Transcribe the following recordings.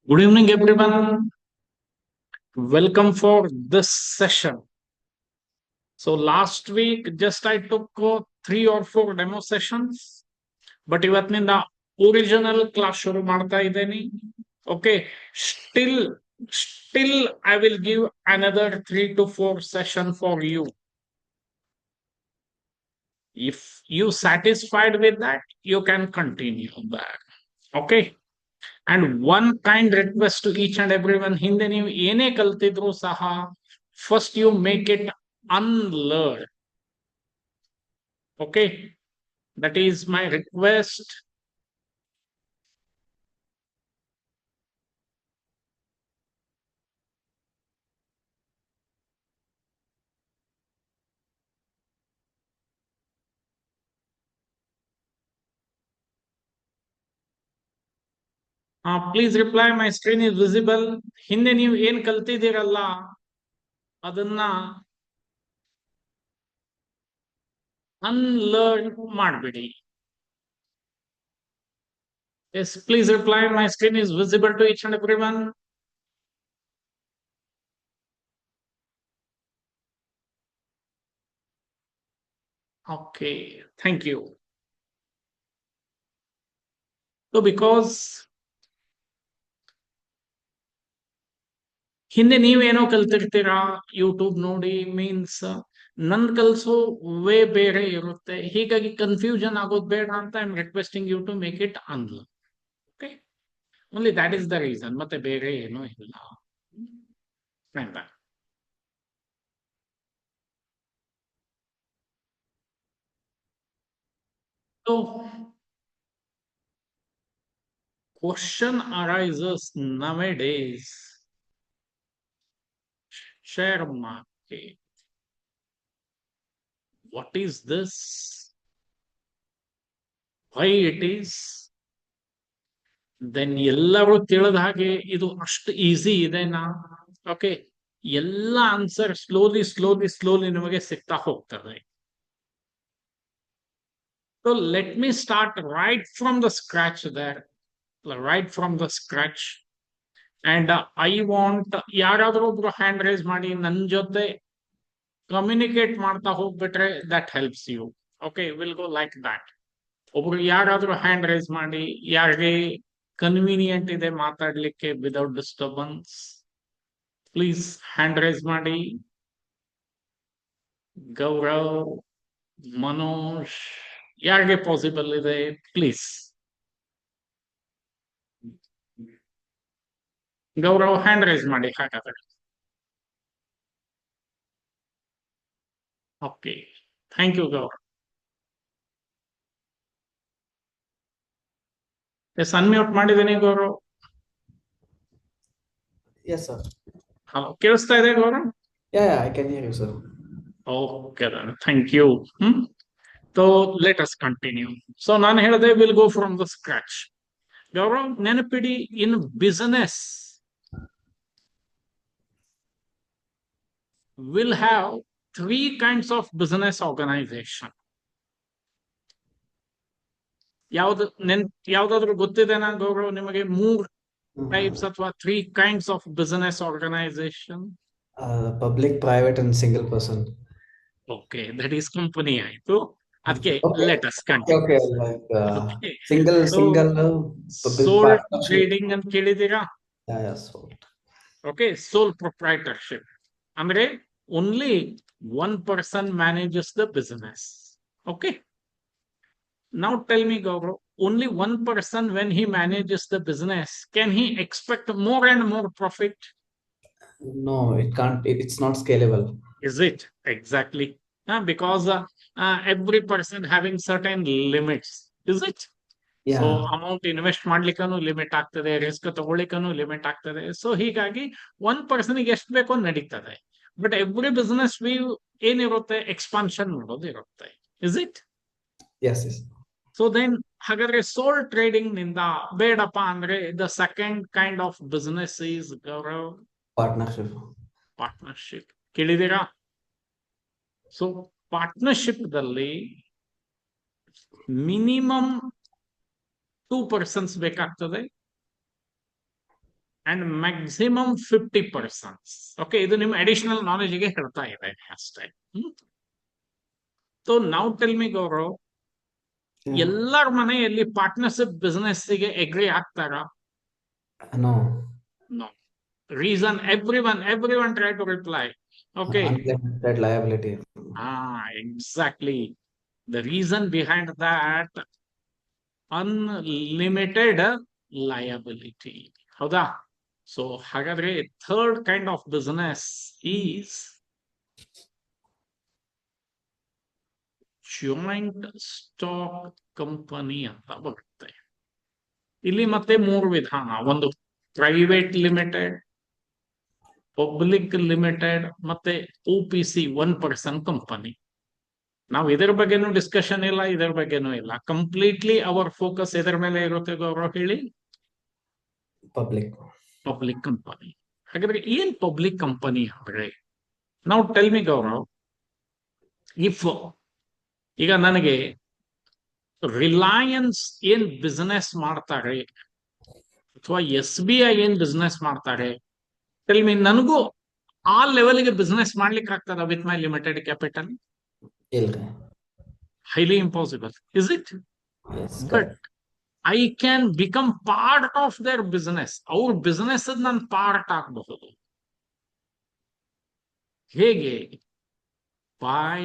Good evening, everyone. Welcome for this session. So last week, just I took 3 or 4 demo sessions, but ಇವತ್ತಿನಿಂದ original class ಶುರು ಮಾಡ್ತಾ ಇದ್ದೇನೆ. Okay, still, still I will give another 3 to 4 session for you. If you satisfied with that, you can continue that. Okay. And one kind request to each and every one, ಹಿಂದೆ ನೀವು ಏನೇ ಕಲ್ತಿದ್ರು ಸಹ first you make it unlearn. Okay, that is my request. Please reply, my screen is visible. ಹಿಂದೆ ನೀವು ಏನ್ ಕಲ್ತಿದ್ದೀರಲ್ಲ ಅದನ್ನ ಅನ್ಲರ್ನ್ ಮಾಡ್ಬಿಡಿ. Yes, please reply, my screen is visible to each and every one. Okay, thank you. So because ಹಿಂದೆ ನೀವೇನೋ ಕಲ್ತಿರ್ತೀರಾ YouTube ನೋಡಿ, means ನನ್ ಕಲ್ಸೋ ವೇ ಬೇರೆ ಇರುತ್ತೆ. ಹೀಗಾಗಿ ಕನ್ಫ್ಯೂಷನ್ ಆಗೋದು ಬೇಡ ಅಂತ I am requesting you to make it unlearn. Okay, only that is the reason, ಮತ್ತೆ ಬೇರೆ ಏನೂ ಇಲ್ಲ. So, question arises nowadays. Share market. What is this? Why it is? Then ಎಲ್ಲರೂ ತಿಳಿದ ಹಾಗೆ ಇದು ಅಷ್ಟು ಈಸಿ ಇದೆನಾ? ಓಕೆ, ಎಲ್ಲ ಆನ್ಸರ್ ಸ್ಲೋಲಿ ಸ್ಲೋಲಿ ಸ್ಲೋಲಿ ನಿಮಗೆ ಸಿಗ್ತಾ ಹೋಗ್ತದೆ. So let me start right from the scratch there, right from the scratch. And I want ಯಾರಾದ್ರೂ ಒಬ್ರು ಹ್ಯಾಂಡ್ ರೈಸ್ ಮಾಡಿ ನನ್ನ ಜೊತೆ ಕಮ್ಯುನಿಕೇಟ್ ಮಾಡ್ತಾ ಹೋಗ್ಬಿಟ್ರೆ that helps you. Okay, will go like that. ಒಬ್ರು ಯಾರಾದ್ರೂ ಹ್ಯಾಂಡ್ ರೈಸ್ ಮಾಡಿ, ಯಾರಿಗೆ ಕನ್ವೀನಿಯಂಟ್ ಇದೆ ಮಾತಾಡ್ಲಿಕ್ಕೆ without disturbance, please hand raise ಮಾಡಿ. ಗೌರವ್, ಮನೋಜ್, ಯಾರಿಗೆ ಪಾಸಿಬಲ್ ಇದೆ ಪ್ಲೀಸ್. ಗೌರವ್ ಹ್ಯಾಂಡ್ ರೈಸ್ ಮಾಡಿ ಹಾಗಾದ್ರೆ. Okay, thank you Gaurav. Yes, unmute ಮಾಡಿದ್ದೀನಿ ಗೌರವ್. Yes, sir. ಹಲೋ, ಕೇಳಿಸ್ತಾ ಇದೆ Gaurav? Yeah, I can hear you, sir. Okay, thank you. So let us continue. So ನಾನು ಹೇಳಿದೆ will go from the scratch. Gaurav, ನೆನಪಿಡಿ, in business will have 3 kinds of business organization. ಯಾವ್ದಾದ್ರು ಗೊತ್ತಿದೆನಾ ಗೌರವ್ ನಿಮಗೆ? 3 types ಅಥವಾ 3 kinds of business organization. Public, private, and single person. Okay, that is company ಆಯ್ತು. ಅದಕ್ಕೆ Okay. Let us continue. Okay, like okay, single, so public ಸೋಲ್ partnership. Trading ಅಂತ ಕೇಳಿದೀರಾ? Yeah, sold. Okay, ಸೋಲ್ proprietorship ಅಂದ್ರೆ only one person manages the business. Okay, now tell me Gaurav, only one person when he manages the business, can he expect more and more profit? No, it can't. It's not scalable. Is it? Exactly. Because every person having certain limits. Is it? Yeah. So amount invest ಮಾಡ್ಲಿಕ್ಕೂ limit ಆಗ್ತದೆ, risk ತಗೊಳ್ಳಿಕ್ಕೂ limit ಆಗ್ತದೆ. So ಹೀಗಾಗಿ one ಪರ್ಸನ್ಗೆ ಎಷ್ಟು ಬೇಕೋ ನಡೀತದೆ. But every business view ಏನಿರುತ್ತೆ, ಎಕ್ಸ್ಪಾನ್ಷನ್ ಮಾಡೋದು ಇರುತ್ತೆ. Is it? Yes, yes. So then ಹಾಗಾದ್ರೆ ಸೋಲ್ ಟ್ರೇಡಿಂಗ್ ನಿಂದ ಬೇಡಪ್ಪ ಅಂದ್ರೆ the second kind of business is Gaurav Partnership. Partnership. ಕೇಳಿದೀರಾ? ಸೊ ಪಾರ್ಟ್ನರ್ಶಿಪ್ ದಲ್ಲಿ ಮಿನಿಮಮ್ 2 persons ಬೇಕಾಗ್ತದೆ. And maximum 50%. ಓಕೆ, ಇದು ನಿಮ್ಮ ಅಡಿಷನಲ್ ನಾಲೆಜ್ಗೆ ಹೇಳ್ತಾ ಇದೆ ಅಷ್ಟೇ. ಸೊ ನೌ ಟೆಲ್ ಮಿ ಗೌರವ್, Yeah. ಎಲ್ಲರ ಮನೆಯಲ್ಲಿ ಪಾರ್ಟ್ನರ್ಶಿಪ್ ಬಿಸ್ನೆಸ್ ಗೆ ಎಗ್ರಿ ಆಗ್ತಾರಾ? No. No. Reason, everyone try to reply. Okay. Unlimited liability. Exactly. The reason behind that, unlimited liability. ಹೌದಾ? So ಹಾಗಾದ್ರೆ third kind of business is joint stock company ಅಂತ ಬರುತ್ತೆ. ಇಲ್ಲಿ ಮತ್ತೆ ಮೂರು ವಿಧಾನ. ಒಂದು ಪ್ರೈವೇಟ್ ಲಿಮಿಟೆಡ್, ಪಬ್ಲಿಕ್ ಲಿಮಿಟೆಡ್, ಮತ್ತೆ OPC, 1 person ಕಂಪನಿ. ನಾವು ಇದರ ಬಗ್ಗೆನೂ ಡಿಸ್ಕಷನ್ ಇಲ್ಲ, ಇದರ ಬಗ್ಗೆನೂ ಇಲ್ಲ. ಕಂಪ್ಲೀಟ್ಲಿ ಅವರ್ ಫೋಕಸ್ ಇದರ ಮೇಲೆ ಇರುತ್ತೆ ಗೌರವ್, ಹೇಳಿ. Public company. ಹಾಗಾದ್ರೆ ಏನ್ ಪಬ್ಲಿಕ್ ಕಂಪನಿ ಅಂದ್ರೆ? ನಾವು ಟೆಲ್ ಮಿ ಗೌರವ್, ಇಫ್ ಈಗ ನನಗೆ ರಿಲಯನ್ಸ್ ಏನ್ ಬಿಸ್ನೆಸ್ ಮಾಡ್ತಾರೆ ಅಥವಾ SBI ಏನ್ ಬಿಸ್ನೆಸ್ ಮಾಡ್ತಾರೆ, ಟೆಲ್ ಮಿ, ನನಗೂ ಆ ಲೆವೆಲ್ಗೆ ಬಿಸ್ನೆಸ್ ಮಾಡ್ಲಿಕ್ಕೆ ಆಗ್ತದ with my limited capital? Highly impossible, is it? Yes, but I can become part of their business. ಅವ್ರ ಬಿಸ್ನೆಸ್ ನಾನು ಪಾರ್ಟ್ ಆಗಬಹುದು. ಹೇಗೆ? By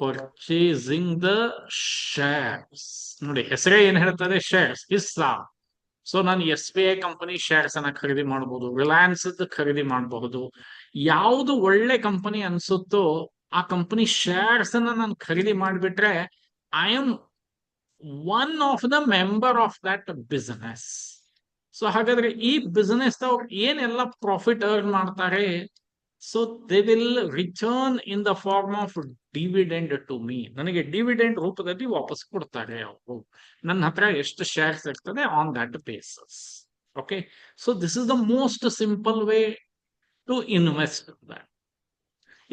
purchasing the shares. ನೋಡಿ, ಹೆಸರೇ ಏನ್ ಹೇಳ್ತದೆ, ಶೇರ್ಸ್, ಹಿಸ್ಸಾ. ಸೊ ನಾನು SBI ಕಂಪನಿ ಶೇರ್ಸ್ ಅನ್ನ ಖರೀದಿ ಮಾಡಬಹುದು, ರಿಲಯನ್ಸ್ ಖರೀದಿ ಮಾಡಬಹುದು. ಯಾವುದು ಒಳ್ಳೆ ಕಂಪನಿ ಅನ್ಸುತ್ತೋ ಆ ಕಂಪನಿ ಶೇರ್ಸ್ ಅನ್ನ ನಾನು ಖರೀದಿ ಮಾಡಿಬಿಟ್ರೆ I am one of the member of that business. So ಹಾಗಾದ್ರೆ ಈ ಬಿಸ್ನೆಸ್ ಅವ್ರು ಏನೆಲ್ಲ ಪ್ರಾಫಿಟ್ ಅರ್ನ್ ಮಾಡ್ತಾರೆ, so they will return in the form of dividend to me. ನನಗೆ ಡಿವಿಡೆಂಡ್ ರೂಪದಲ್ಲಿ ವಾಪಸ್ ಕೊಡ್ತಾರೆ ಅವರು. ನನ್ನ ಹತ್ರ ಎಷ್ಟು ಶೇರ್ಸ್ ಇರ್ತದೆ on that basis. Okay, so this is the most simple way to invest that.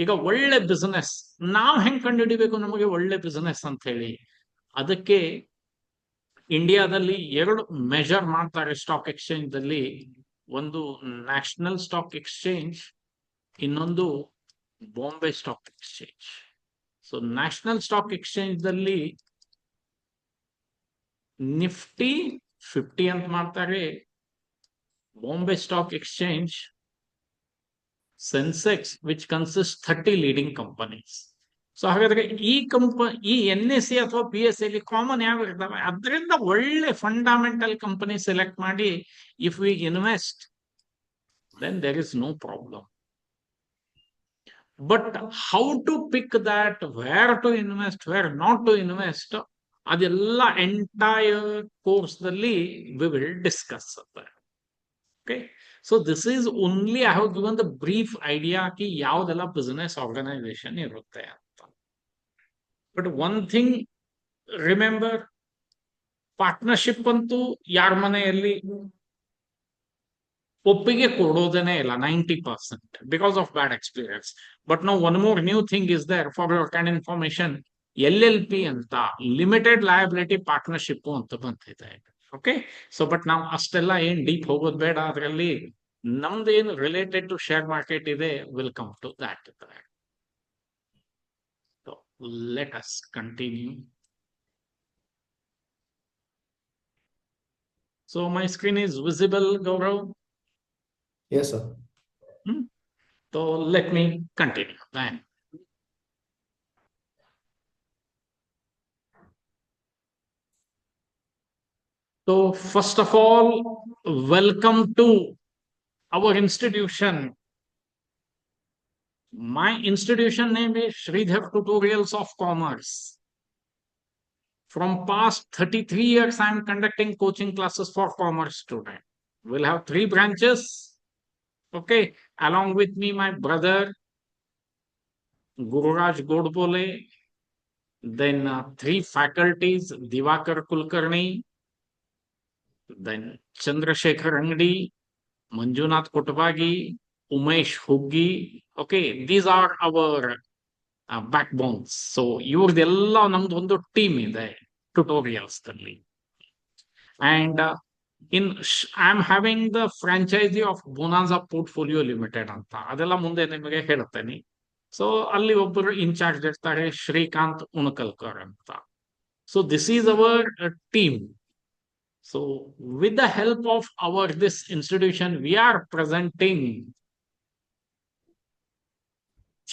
ಈಗ ಒಳ್ಳೆ ಬಿಸ್ನೆಸ್ ನಾವ್ ಹೆಂಗ್ ಕಂಡುಹಿಡಿಬೇಕು ನಮಗೆ ಒಳ್ಳೆ ಬಿಸ್ನೆಸ್ ಅಂತ ಹೇಳಿ? ಅದಕ್ಕೆ ಇಂಡಿಯಾದಲ್ಲಿ 2 ಮೆಜರ್ ಮಾಡ್ತಾರೆ ಸ್ಟಾಕ್ ಎಕ್ಸ್ಚೇಂಜ್ ದಲ್ಲಿ. ಒಂದು ನ್ಯಾಷನಲ್ ಸ್ಟಾಕ್ ಎಕ್ಸ್ಚೇಂಜ್, ಇನ್ನೊಂದು Bombay stock exchange. So national stock exchange ದಲ್ಲಿ ನಿಫ್ಟಿ 50 ಅಂತ ಮಾಡ್ತಾರೆ, Bombay stock exchange Sensex which consist 30 leading companies. So ಹಾಗಾದ್ರೆ ಈ NSE ಅಥವಾ PSE ಅಲ್ಲಿ ಕಾಮನ್ ಯಾವ ಇರ್ತವೆ? ಅದರಿಂದ ಒಳ್ಳೆ ಫಂಡಮೆಂಟಲ್ ಕಂಪನಿ ಸೆಲೆಕ್ಟ್ ಮಾಡಿ if we invest, then there is no problem. But how to pick that, where to invest, where not to invest, ಅದೆಲ್ಲ ಎಂಟೈರ್ ಕೋರ್ಸ್ ದಲ್ಲಿ we will discuss. Okay, so this is only I have given the brief idea ಕಿ ಯಾವ್ದೆಲ್ಲ business organisation ಇರುತ್ತೆ ಅಂತ. But one thing remember, partnership ಅಂತೂ ಯಾರ ಮನೆಯಲ್ಲಿ ಒಪ್ಪಿಗೆ ಕೊಡೋದೇನೆ ಇಲ್ಲ 90%, ಬಿಕಾಸ್ ಆಫ್ ಬ್ಯಾಡ್ ಎಕ್ಸ್ಪೀರಿಯನ್ಸ್. ಬಟ್ ನಾವು one more new thing is there for your kind information. LLP ಅಂತ, ಲಿಮಿಟೆಡ್ ಲಯಬಿಲಿಟಿ ಪಾರ್ಟ್ನರ್ಶಿಪ್ ಅಂತ ಬಂದಿದೆ. ಓಕೆ, ಸೊ ಬಟ್ ನಾವು ಅಷ್ಟೆಲ್ಲ ಏನ್ ಡೀಪ್ ಹೋಗೋದು ಬೇಡ. ಅದರಲ್ಲಿ ನಮ್ದೇನು ರಿಲೇಟೆಡ್ ಟು ಶೇರ್ ಮಾರ್ಕೆಟ್ ಇದೆ, will come to that. So let us continue. So my screen is visible, Gaurav? Yes, sir. So let me continue then. So first of all, welcome to our institution. My institution name is Sridhar Tutorials of Commerce. From past 33 years, I am conducting coaching classes for commerce students. We'll have 3 branches. Okay, along with me, my brother Gururaj Godbole, then 3 faculties, Divakar Kulkarni, then Chandrasekhar Angadi, Manjunath Kotbagi, Umesh Huggi. Okay, these are our backbones. So ಇವ್ರದೆಲ್ಲ ನಮ್ದು ಒಂದು team ಇದೆ tutorials ದಲ್ಲಿ. And I am having the franchise of Bonanza Portfolio Limited ಅಂತ, ಅದೆಲ್ಲ ಮುಂದೆ ನಿಮಗೆ ಹೇಳ್ತೇನೆ. ಸೊ ಅಲ್ಲಿ ಒಬ್ಬರು ಇನ್ಚಾರ್ಜ್ ಇರ್ತಾರೆ, ಶ್ರೀಕಾಂತ್ ಉಣಕಲ್ಕರ್ ಅಂತ. So this is our team. So with the help of our this institution, we are presenting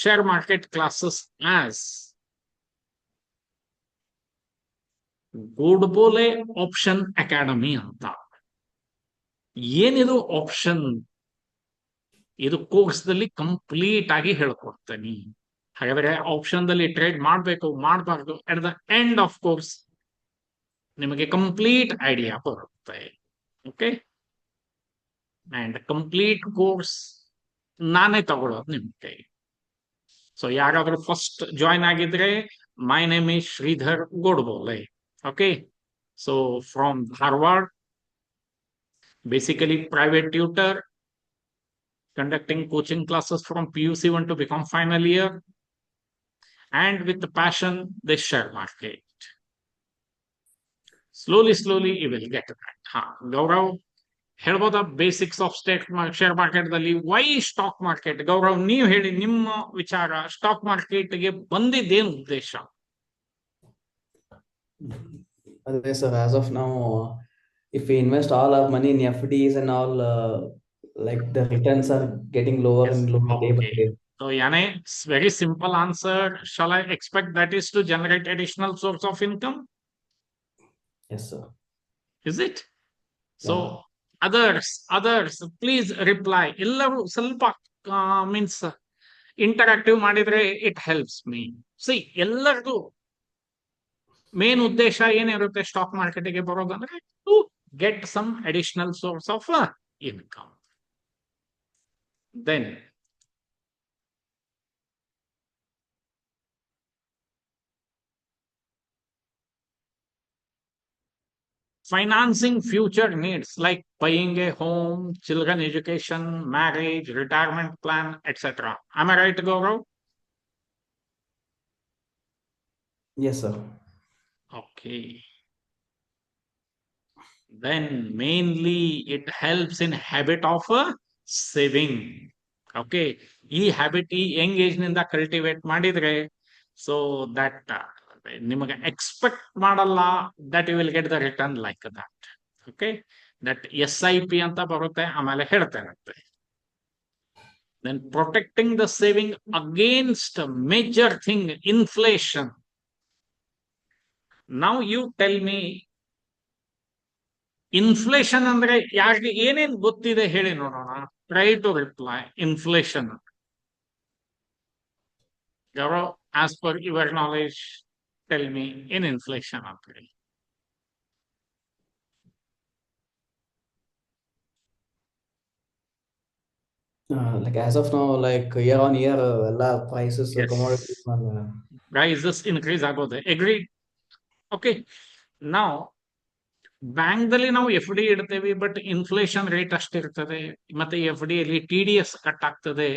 share market classes as Godbole option academy ಅಂತ. ಏನಿದು ಆಪ್ಷನ್? ಇದು ಕೋರ್ಸ್ ದಲ್ಲಿ ಕಂಪ್ಲೀಟ್ ಆಗಿ ಹೇಳ್ಕೊಡ್ತೇನೆ. ಹಾಗಾದ್ರೆ ಆಪ್ಷನ್ ದಲ್ಲಿ ಟ್ರೇಡ್ ಮಾಡಬೇಕು ಮಾಡಬಾರ್ದು, at the end of course ನಿಮಗೆ ಕಂಪ್ಲೀಟ್ ಐಡಿಯಾ ಬರುತ್ತೆ. ಓಕೆ, ಅಂಡ್ ಕಂಪ್ಲೀಟ್ ಕೋರ್ಸ್ ನಾನೇ ತಗೊಳ್ಳೋದು ನಿಮ್ಗೆ. ಸೊ ಯಾರಾದ್ರೂ ಫಸ್ಟ್ ಜಾಯ್ನ್ ಆಗಿದ್ರೆ, my name is Shridhar Godbole. Okay, so from Dharwad, basically private tutor, conducting coaching classes from PUC 1 to become final year, and with the passion, the share market. Slowly you will get that. Gaurav, ಹೇಳ್ಬೋದಾ basics of share market ದಲ್ಲಿ? Why stock market? Gaurav, ನೀವು ಹೇಳಿ ನಿಮ್ಮ ವಿಚಾರ. Stock market ಗೆ ಬಂದಿದ್ದೇನು ಉದ್ದೇಶ? ಅದೇ sir, as of now, if we invest all our money in FDs and all, like the returns are getting lower Yes. and lower day by Okay. day. So Yane, very simple answer. Shall I expect that is to generate additional source of income? Yes, sir. Is it? So Yeah. others, please reply. ಎಲ್ಲರೂ ಸ್ವಲ್ಪ means interactive ಮಾಡಿದ್ರೆ it helps me. See, ಎಲ್ಲರಿಗೂ main ಉದ್ದೇಶ ಏನಿರುತ್ತೆ stock ಮಾರ್ಕೆಟ್ಗೆ ಬರೋದಂದ್ರೆ? To get some additional source of income. Then financing future needs like buying a home, children education, marriage, retirement plan, etc. Am I right, Gaurav? Yes, sir. Okay. Then mainly it helps in habit of saving. Okay, ಈ habit ಈ young age ನಿಂದ cultivate ಮಾಡಿದ್ರೆ, so that ನಿಮಗೆ expect ಮಾಡಲ್ಲ that you will get the return like that. Okay, that SIP ಅಂತ ಬರುತ್ತೆ, ಆಮೇಲೆ ಹೇಳ್ತೇನಂತೆ. Then protecting the saving against major thing, inflation. Now you tell me, inflation ಅಂದ್ರೆ ಯಾರಿಗೆ ಏನೇನ್ ಗೊತ್ತಿದೆ ಹೇಳಿ ನೋಡೋಣ. Try to reply. Inflation, Gaurav, as per your knowledge, tell me in inflation ಅಂತ ಹೇಳಿ. Like as of now, like year on year, ಎಲ್ಲ prices, Yes. commodities, Prices increase ಆಗೋದೆ. Agreed. Okay. Now, ಬ್ಯಾಂಕ್ದಲ್ಲಿ ನಾವು FD ಇಡ್ತೇವೆ, ಬಟ್ ಇನ್ಫ್ಲೇಷನ್ ರೇಟ್ ಅಷ್ಟಿರ್ತದೆ, ಮತ್ತೆ FD ಅಲ್ಲಿ TDS cut ಆಗ್ತದೆ.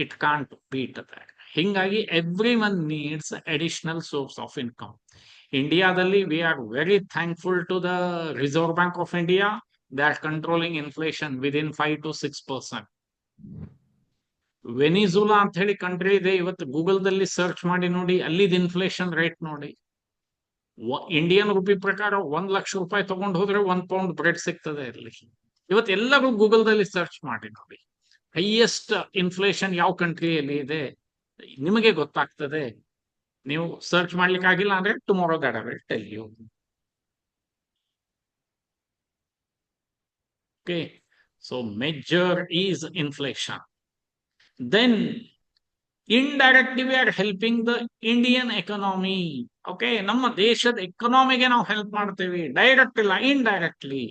It can't beat that. ಹಿಂಗಾಗಿ every one needs additional source of income. ಇಂಡಿಯಾದಲ್ಲಿ we are very thankful to the Reserve Bank of India. They are controlling inflation within 5 to 6%. Venezuela ಅಂತ ಹೇಳಿ country ಇದೆ, ಇವತ್ತು Google ದಲ್ಲಿ search ಮಾಡಿ ನೋಡಿ, ಅಲ್ಲಿದ್ inflation rate ನೋಡಿ. ಇಂಡಿಯನ್ ರುಪಿ ಪ್ರಕಾರ 1 ಲಕ್ಷ ರೂಪಾಯಿ ತಗೊಂಡು ಹೋದ್ರೆ 1 ಪೌಂಡ್ ಬ್ರೆಡ್ ಸಿಗ್ತದೆ ಅಲ್ಲಿ. ಇವತ್ತು ಎಲ್ಲರೂ ಗೂಗಲ್ ದಲ್ಲಿ ಸರ್ಚ್ ಮಾಡಿ ನೋಡಿ, ಹೈಯೆಸ್ಟ್ ಇನ್ಫ್ಲೇಷನ್ ಯಾವ ಕಂಟ್ರಿಯಲ್ಲಿ ಇದೆ ನಿಮಗೆ ಗೊತ್ತಾಗ್ತದೆ. ನೀವು ಸರ್ಚ್ ಮಾಡ್ಲಿಕ್ಕೆ ಆಗಿಲ್ಲ ಅಂದ್ರೆ tomorrow that I will tell you. Okay, so major is inflation. Then indirectly we are helping the Indian economy. Okay, ನಮ್ಮ ದೇಶದ ಎಕನಾಮಿಗೆ ನಾವು ಹೆಲ್ಪ್ ಮಾಡ್ತೇವೆ, ಡೈರೆಕ್ಟ್ ಇಲ್ಲ, indirectly.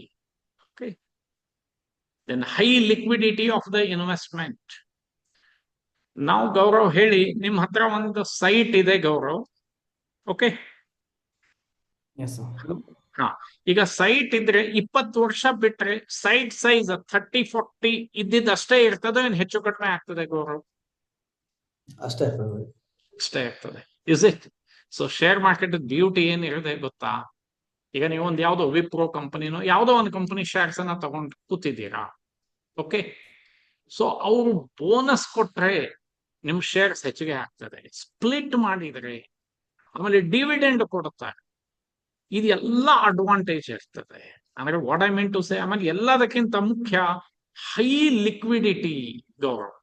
Okay, then high liquidity of the investment. ನಾವು ಗೌರವ್ ಹೇಳಿ, ನಿಮ್ ಹತ್ರ ಒಂದು ಸೈಟ್ ಇದೆ ಗೌರವ್. Okay, Yes, sir. ಹಾ, ಈಗ ಸೈಟ್ ಇದ್ರೆ 20 ವರ್ಷ ಬಿಟ್ರೆ ಸೈಟ್ ಸೈಜ್ 30-40 ಇದ್ದಿದ್ದಷ್ಟೇ ಇರ್ತದೆ, ಏನ್ ಹೆಚ್ಚು ಕಡಿಮೆ ಆಗ್ತದೆ ಗೌರವ್? ಅಷ್ಟೇ ಇರ್ತದೆ. ಅಷ್ಟೇ ಆಗ್ತದೆ. Is it? So share market beauty ಏನಿರುತ್ತೆ ಗೊತ್ತಾ? ಈಗ ನೀವು ಒಂದು ಯಾವುದೋ ವಿಪ್ರೋ ಕಂಪನಿನೋ ಯಾವುದೋ ಒಂದು ಕಂಪನಿ ಶೇರ್ಸ್ ಅನ್ನ ತಗೊಂಡು ಕೂತಿದ್ದೀರಾ. ಓಕೆ, ಸೊ ಅವರು ಬೋನಸ್ ಕೊಟ್ರೆ ನಿಮ್ ಶೇರ್ಸ್ ಹೆಚ್ಚಿಗೆ ಆಗ್ತದೆ, ಸ್ಪ್ಲಿಟ್ ಮಾಡಿದ್ರೆ ಆಮೇಲೆ ಡಿವಿಡೆಂಡ್ ಕೊಡುತ್ತಾರೆ, ಇದೆಲ್ಲ ಅಡ್ವಾಂಟೇಜ್ ಇರ್ತದೆ. ಅಂದ್ರೆ what I mean to say, ಆಮೇಲೆ ಎಲ್ಲದಕ್ಕಿಂತ ಮುಖ್ಯ ಹೈ ಲಿಕ್ವಿಡಿಟಿ ಗೌರವ್.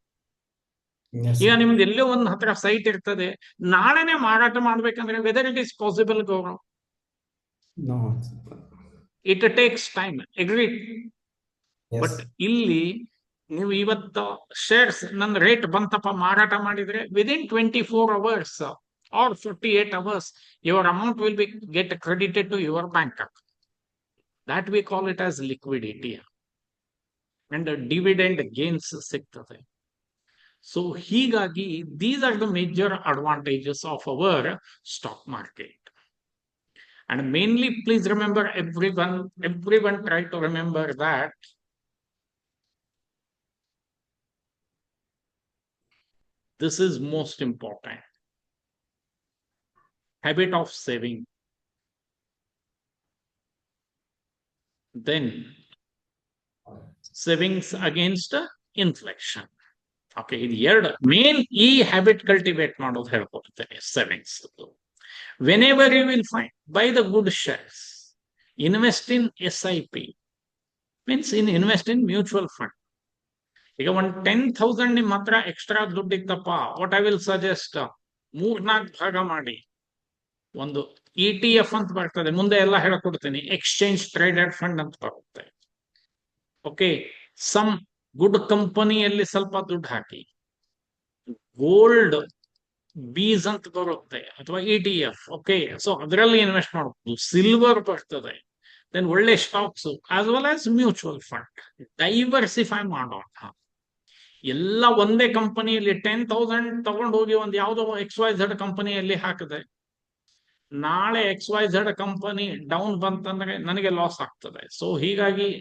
Yes, ಈಗ sir. ನಿಮ್ದು ಎಲ್ಲೋ ಒಂದ್ ಹತ್ರ ಸೈಟ್ ಇರ್ತದೆ, ನಾಳೆನೆ ಮಾರಾಟ ಮಾಡ್ಬೇಕಂದ್ರೆ whether it is possible Gaurav, No. It takes time, agri. But Yes. ಇಲ್ಲಿ ನೀವು ಇವತ್ತು ಶೇರ್ಸ್ ನನ್ನ ರೇಟ್ ಬಂತಪ್ಪ ಮಾರಾಟ ಮಾಡಿದ್ರೆ within 24 hours or 48 hours your amount will be get credited to your bank account. That we call it as liquidity and dividend gains ಸಿಗ್ತದೆ. So ಹೀಗಾಗಿ these are the major advantages of our stock market. And mainly, please remember, everyone try to remember that this is most important. Habit of saving. Then savings against inflation. Okay, ಇದು ಎರಡು main ಈ habit cultivate ಮಾಡೋದು ಹೇಳ್ಕೊಡ್ತೇನೆ. Savings, whenever you will find, buy the good shares, invest in SIP, means invest in mutual fund. ಈಗ ಒಂದು 10,000 ನಿಮ್ ಹತ್ರ extra ದುಡ್ಡು ಇತ್ತಪ್ಪ, ವಾಟ್ ಐ ವಿಲ್ ಸಜೆಸ್ಟ್, 3-4 ಭಾಗ ಮಾಡಿ ಒಂದು ETF ಅಂತ ಬರ್ತದೆ, ಮುಂದೆ ಎಲ್ಲ ಹೇಳ್ಕೊಡ್ತೀನಿ, ಎಕ್ಸ್ಚೇಂಜ್ ಟ್ರೇಡೆಡ್ ಫಂಡ್ ಅಂತ ಬರುತ್ತೆ. ಓಕೆ, ಸಮ್ ಗುಡ್ ಕಂಪನಿಯಲ್ಲಿ ಸ್ವಲ್ಪ ದುಡ್ಡು ಹಾಕಿ, ಗೋಲ್ಡ್ ಬೀಸ್ ಅಂತ ಬರುತ್ತೆ ಅಥವಾ ETF. ಓಕೆ, ಸೊ ಅದರಲ್ಲಿ ಇನ್ವೆಸ್ಟ್ ಮಾಡಬಹುದು, ಸಿಲ್ವರ್ ಬರ್ತದೆ, ದೆನ್ ಒಳ್ಳೆ stocks as well as mutual fund. Diversify ಮಾಡೋಣ. ಎಲ್ಲ ಒಂದೇ ಕಂಪನಿಯಲ್ಲಿ 10,000 ತಗೊಂಡು ಹೋಗಿ ಒಂದು ಯಾವುದೋ XYZ ಕಂಪನಿಯಲ್ಲಿ ಹಾಕಿದೆ, ನಾಳೆ XYZ ಕಂಪನಿ ಡೌನ್ ಬಂತಂದ್ರೆ ನನಗೆ ಲಾಸ್ ಆಗ್ತದೆ. ಸೊ ಹೀಗಾಗಿ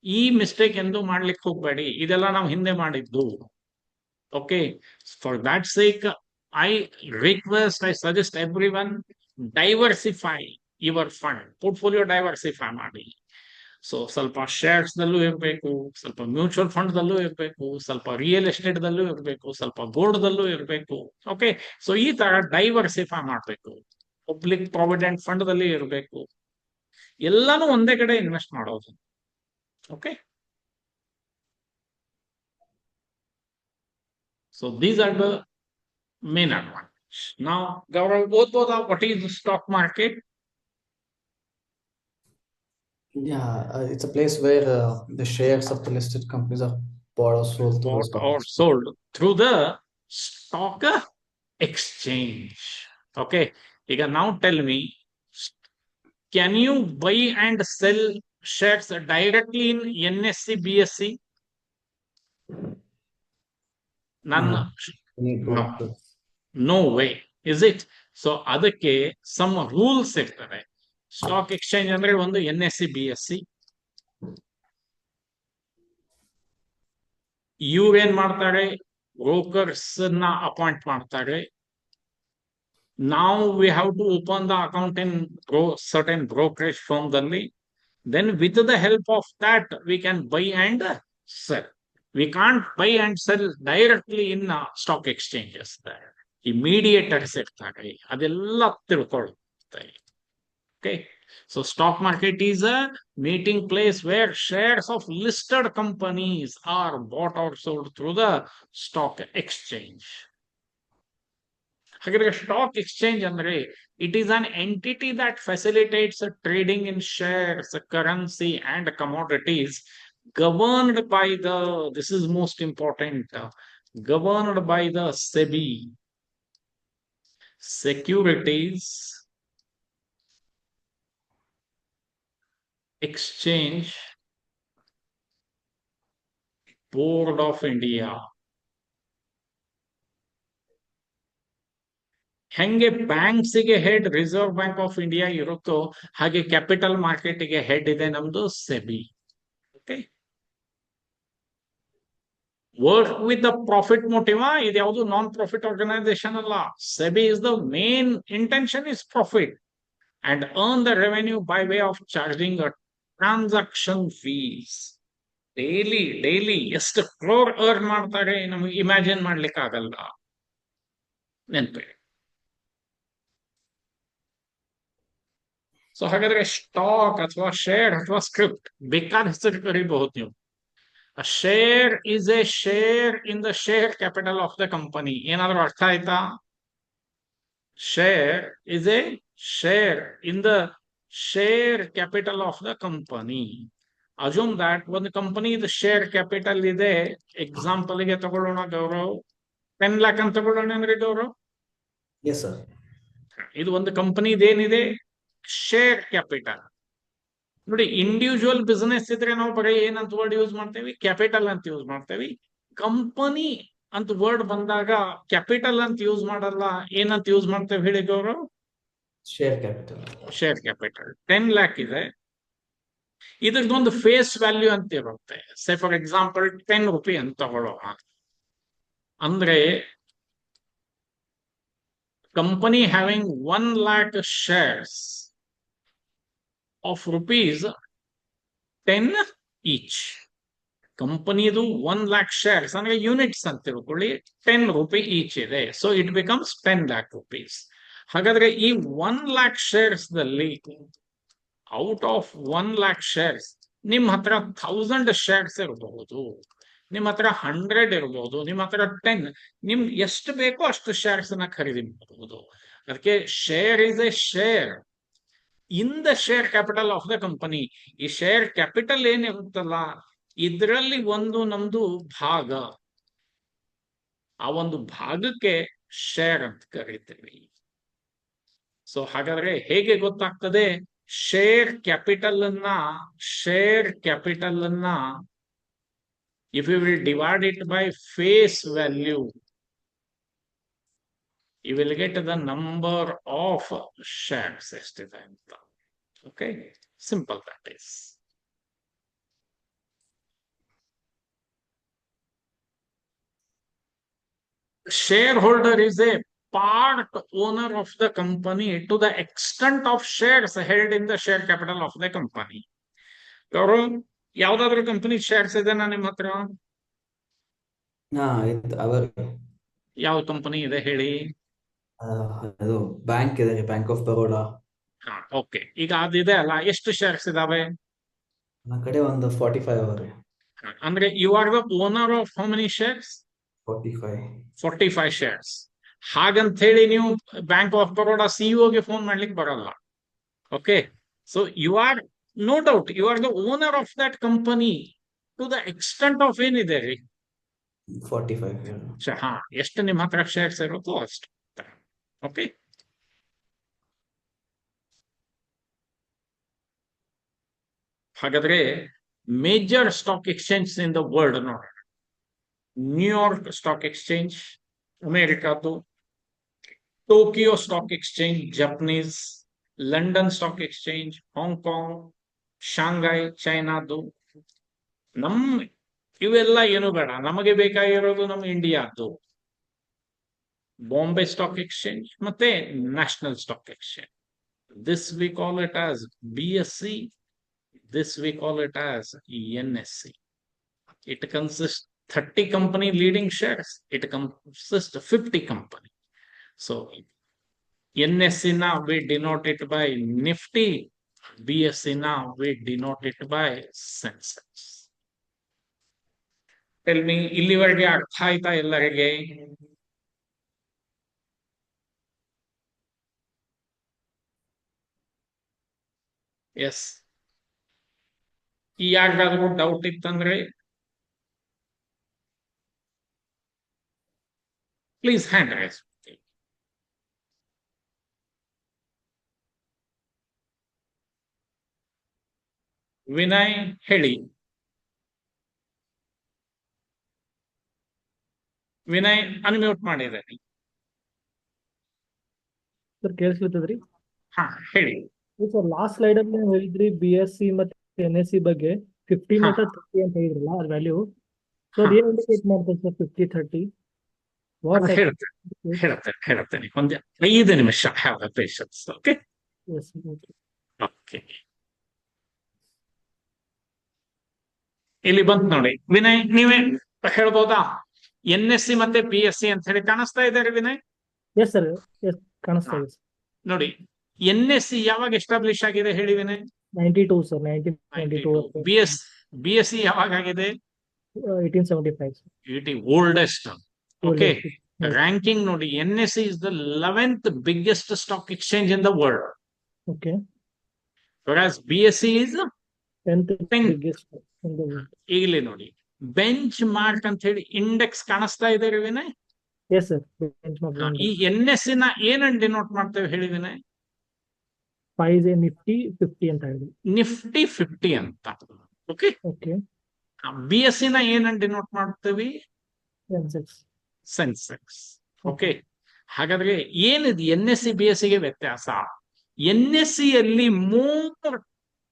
ಈ ಮಿಸ್ಟೇಕ್ ಎಂದು ಮಾಡ್ಲಿಕ್ಕೆ ಹೋಗ್ಬೇಡಿ, ಇದೆಲ್ಲ ನಾವು ಹಿಂದೆ ಮಾಡಿದ್ದು. Okay, for that sake I request, I suggest every one, diversify your fund, portfolio diversify ಮಾಡಿ. ಸೊ ಸ್ವಲ್ಪ ಶೇರ್ಸ್ ದಲ್ಲೂ ಇರಬೇಕು, ಸ್ವಲ್ಪ ಮ್ಯೂಚುವಲ್ ಫಂಡ್ ದಲ್ಲೂ ಇರಬೇಕು, ಸ್ವಲ್ಪ ರಿಯಲ್ ಎಸ್ಟೇಟ್ ದಲ್ಲೂ ಇರಬೇಕು, ಸ್ವಲ್ಪ ಗೋಲ್ಡ್ ದಲ್ಲೂ ಇರಬೇಕು. ಓಕೆ, ಸೊ ಈ ತರ ಡೈವರ್ಸಿಫೈ ಮಾಡಬೇಕು. ಪಬ್ಲಿಕ್ ಪ್ರಾವಿಡೆಂಟ್ ಫಂಡ್ ದಲ್ಲಿ ಇರಬೇಕು, ಎಲ್ಲಾನು ಒಂದೇ ಕಡೆ ಇನ್ವೆಸ್ಟ್ ಮಾಡೋದು. Okay, so these are the main advantage. ನಾವು ಗೌರವ್ ಓದ್ಬೋದಾ, what is stock market? Yeah, it's a place where the shares of the listed companies are bought or sold through the Bought stock or exchange. sold through the stock exchange. Okay, ಈಗ now tell me, can you buy and sell shares directly in NSE, BSE? None. You need No, brokers. no way, is it? So ಅದಕ್ಕೆ some rules ಇರ್ತವೆ. Stock exchange ಅಂದ್ರೆ ಒಂದು NSE, BSE. ಇವ್ರೇನ್ ಮಾಡ್ತಾರೆ, brokers ನ appoint ಮಾಡ್ತಾರೆ. Now we have to open the account in certain brokerage firm ದಲ್ಲಿ. Then with the help of that we can buy and sell. We can't buy and sell directly in stock exchanges. There ಈ mediators ಇರ್ತಾರೆ, ಅದೆಲ್ಲ ತಿಳ್ಕೊಳ್ಳುತ್ತೆ. Okay, so stock market is a meeting place where shares of listed companies are bought or sold through the stock exchange. ಹಾಗಾದ್ರೆ stock exchange ಅಂದ್ರೆ it is an entity that facilitates trading in shares, currency and commodities governed by the, this is most important, governed by the SEBI, Securities Exchange Board of India. ಹೆಂಗೆ ಬ್ಯಾಂಕ್ಸಿಗೆ head Reserve Bank of India ಇರುತ್ತೋ ಹಾಗೆ capital ಮಾರ್ಕೆಟ್ಗೆ head ಇದೆ ನಮ್ದು SEBI. Okay, work with the profit motive. ಇದು ಯಾವುದು non profit organisation ಅಲ್ಲ. SEBI is the main intention is profit. and earn the revenue by way of charging a transaction fees. Daily ಎಷ್ಟು crore earn ಮಾಡ್ತಾರೆ ನಮಗೆ imagine ಮಾಡ್ಲಿಕ್ಕೆ ಆಗಲ್ಲ. ನೆನ್ಪಿಡಿ. ಸೊ ಹಾಗಾದ್ರೆ stock ಅಥವಾ ಶೇರ್ ಅಥವಾ ಸ್ಕ್ರಿಪ್ಟ್ ಬೇಕಾದ ಹೆಸರು ಕರಿಬಹುದು ನೀವು. A share is a share in the share capital of the company. ಏನಾದ್ರೂ ಅರ್ಥ ಆಯ್ತಾ? Share is a share in the share capital of the company. Assume that ಒಂದು ಕಂಪನಿ ಶೇರ್ ಕ್ಯಾಪಿಟಲ್ ಇದೆ. ಎಕ್ಸಾಂಪಲ್ ಗೆ ತಗೊಳ್ಳೋಣ ಗೌರವ್, 10 lakh ಅಂತ ತಗೊಳ್ಳೋಣ ಅಂದ್ರೆ ಗೌರವ್. Yes sir. ಇದು ಒಂದು ಕಂಪನಿದೇನಿದೆ ಶೇರ್ ಕ್ಯಾಪಿಟಲ್. ನೋಡಿ, ಇಂಡಿವಿಜುವಲ್ ಬಿಸ್ನೆಸ್ ಇದ್ರೆ ನಾವು ಬರೀ ಏನಂತ ವರ್ಡ್ ಯೂಸ್ ಮಾಡ್ತೇವೆ? ಕ್ಯಾಪಿಟಲ್ ಅಂತ ಯೂಸ್ ಮಾಡ್ತೇವೆ. ಕಂಪನಿ ಅಂತ ವರ್ಡ್ ಬಂದಾಗ ಕ್ಯಾಪಿಟಲ್ ಅಂತ ಯೂಸ್ ಮಾಡಲ್ಲ. ಏನಂತ ಯೂಸ್ ಮಾಡ್ತೇವೆ ಹೇಳಿ Gaurav? Share capital. Share capital 10 lakh ಇದೆ. ಇದ್ರದ್ದೊಂದು ಫೇಸ್ ವ್ಯಾಲ್ಯೂ ಅಂತ ಇರುತ್ತೆ. ಸೇ ಫಾರ್ ಎಕ್ಸಾಂಪಲ್ 10 ರೂಪಾಯಿ ಅಂತ ತಗೊಳ್ಳೋಣ. ಅಂದ್ರೆ company having 1 lakh shares of rupees 10 each. ಕಂಪನಿದು 1 lakh shares ಅಂದ್ರೆ ಯೂನಿಟ್ಸ್ ಅಂತ ತಿಳ್ಕೊಳ್ಳಿ, 10 ರೂಪಾಯಿ ಈಚ್ ಇದೆ. So it becomes 10 lakh rupees. ಹಾಗಾದ್ರೆ ಈ 1 lakh shares ದಲ್ಲಿ ಔಟ್ ಆಫ್ 1 lakh shares ನಿಮ್ ಹತ್ರ 1000 shares ಇರಬಹುದು, ನಿಮ್ ಹತ್ರ 100 ಇರಬಹುದು, ನಿಮ್ ಹತ್ರ 10, ನಿಮ್ಗೆ ಎಷ್ಟು ಬೇಕೋ ಅಷ್ಟು ಶೇರ್ಸ್ ನ ಖರೀದಿ ಮಾಡಬಹುದು. ಅದಕ್ಕೆ share is A share in the share capital of the company. ಈ ಶೇರ್ ಕ್ಯಾಪಿಟಲ್ ಏನಿರುತ್ತಲ್ಲ, ಇದರಲ್ಲಿ ಒಂದು ನಮ್ದು ಭಾಗ, ಆ ಒಂದು ಭಾಗಕ್ಕೆ ಶೇರ್ ಅಂತ ಕರೀತೀವಿ. ಸೊ ಹಾಗಾದ್ರೆ ಹೇಗೆ ಗೊತ್ತಾಗ್ತದೆ? ಶೇರ್ ಕ್ಯಾಪಿಟಲ್ ಅನ್ನ if you will divide it by face value, you will get the number of shares ಎಷ್ಟಿದೆ ಅಂತ. Okay, simple that is. Shareholder is a part owner of the company to the extent of shares held in the share capital of the company. ಅವರು ಯಾವ್ದಾದ್ರು company shares ಇದೆನಾ ನಿಮ್ಮ ಹತ್ರ? ಯಾವ company ಇದೆ ಹೇಳಿ? ಅದು ಬ್ಯಾಂಕ್ ಇದೆ, ಬ್ಯಾಂಕ್ ಆಫ್ ಬರೋಡಾ. ಓಕೆ, ಈಗ ಅದಿದೆ ಅಲ್ಲ, ಎಷ್ಟು ಶೇರ್ಸ್ ಇದಾವೆ? ನನ್ನ ಕಡೆ ಒಂದು 45 ಅವರೇ. ಅಂದ್ರೆ you are the owner of how many shares? 45 shares. ಹಾಗಂತ ಹೇಳಿ ನೀವು ಬ್ಯಾಂಕ್ ಆಫ್ ಬರೋಡಾ ಸಿಇಒಗೆ ಫೋನ್ ಮಾಡ್ಲಿಕ್ಕೆ ಬರಲ್ಲ. Okay, so you are, no doubt, you are the owner of that company to the extent of ಏನಿದೆ ರೀ 45. ಹಾ, ಎಷ್ಟು ನಿಮ್ಮ ಹತ್ರ ಶೇರ್ಸ್ ಇರುತ್ತೋ ಅಷ್ಟು. ಓಕೆ, ಹಾಗಾದ್ರೆ major stock exchange in the world ನೋಡೋಣ. ನ್ಯೂಯಾರ್ಕ್ ಸ್ಟಾಕ್ ಎಕ್ಸ್ಚೇಂಜ್ ಅಮೆರಿಕಾದ್ದು, Tokyo stock exchange Japanese, London stock exchange Hong Kong, Shanghai ಚೈನಾದ್ದು. ಇವೆಲ್ಲ ಏನು ಬೇಡ, ನಮಗೆ ಬೇಕಾಗಿರೋದು ನಮ್ಮ ಇಂಡಿಯಾದ್ದು ಬಾಂಬೆ ಸ್ಟಾಕ್ ಎಕ್ಸ್ಚೇಂಜ್ ಮತ್ತೆ national stock exchange. This we call it as BSE, this we call it as NSE. It consists 30 company leading shares. It consists 50 company. So NSE now we denote it by Nifty, BSE now we denote it by Sensex. Tell me, ಇಲ್ಲಿವರೆಗೆ ಅರ್ಥ ಆಯ್ತಾ ಎಲ್ಲರಿಗೆ? S. ಯಾರಿಗಾದ್ರೂ doubt ಇತ್ತಂದ್ರೆ please hand raise. Vinay ಹೇಳಿ. Vinay unmute ಮಾಡಿದ್ದೇನೆ. Sir ಕೇಳಿಸ್ಲಿತ್ತದ್ರಿ? ಹಾ ಹೇಳಿ. ಸರ್ ಲಾಸ್ಟ್ ಸ್ಲೈಡ್ ಅಲ್ಲಿ ನೀವು ಹೇಳಿದ್ರಿ BSE ಮತ್ತೆ NSE ಬಗ್ಗೆ 15 ಅಥವಾ 30 ಅಂತ ಹೇಳಿದ್ರಲ್ಲ ಅದ್ರ ವ್ಯಾಲ್ಯೂ. ಸೊ ಏನ್ ಇಂಡಿಕೇಟ್ ಮಾಡ್ತಾರೆ ಸರ್ 50, 30? ಹೇಳ್ತೇನೆ ಒಂದು 5 ನಿಮಿಷ. Have the patience. Okay, Yes, sir. Okay. Okay, ಇಲ್ಲಿ ಬಂತು ನೋಡಿ. ವಿನಯ್, ನೀವೇ ಹೇಳ್ಬೋದಾ? NSE ಮತ್ತೆ PSE ಅಂತ ಹೇಳಿ ಕಾಣಿಸ್ತಾ ಇದ್ದಾರೆ ವಿನಯ್? Yes, sir. Yes, ಕಾಣಿಸ್ತಾ ಇದೆ sir. ನೋಡಿ, NSE ಯಾವಾಗ ಎಸ್ಟಾಬ್ಲಿಷ್ ಆಗಿದೆ ಹೇಳಿ ವಿನಯ್? 92 sir, 1992 92. BSE ಯಾವಾಗ ಆಗಿದೆ? 1875 sir. It is oldest. Okay, Oldest. Yes. Ranking ನೋಡಿ, NSE is the 11th biggest stock exchange in the world, Okay. whereas BSE is 10th 10th. biggest in the world. ಇಲ್ಲಿ ನೋಡಿ, bench mark ಅಂತ ಹೇಳಿ index ಕಾಣಿಸ್ತಾ ಇದೆ Vinay. Yes, sir. Benchmark ಈ NSE ನ ಏನನ್ನ ಡಿನೋಟ್ ಮಾಡ್ತೇವೆ ಹೇಳಿ ವಿನಯ್? 5 is Nifty 50 ಅಂತ ಹೇಳಿ. ನಿಫ್ಟಿ 50 ಅಂತ. Okay, Okay. BSE ನ ಏನನ್ನ ಡಿನೋಟ್ ಮಾಡ್ತೇವೆ? Sensex. ಸೆನ್ಸೆಕ್ಸ್. ಓಕೆ, ಹಾಗಾದ್ರೆ ಏನಿದೆ NSE BSE ಗೆ ವ್ಯತ್ಯಾಸ? NSE ಅಲ್ಲಿ ಮೋರ್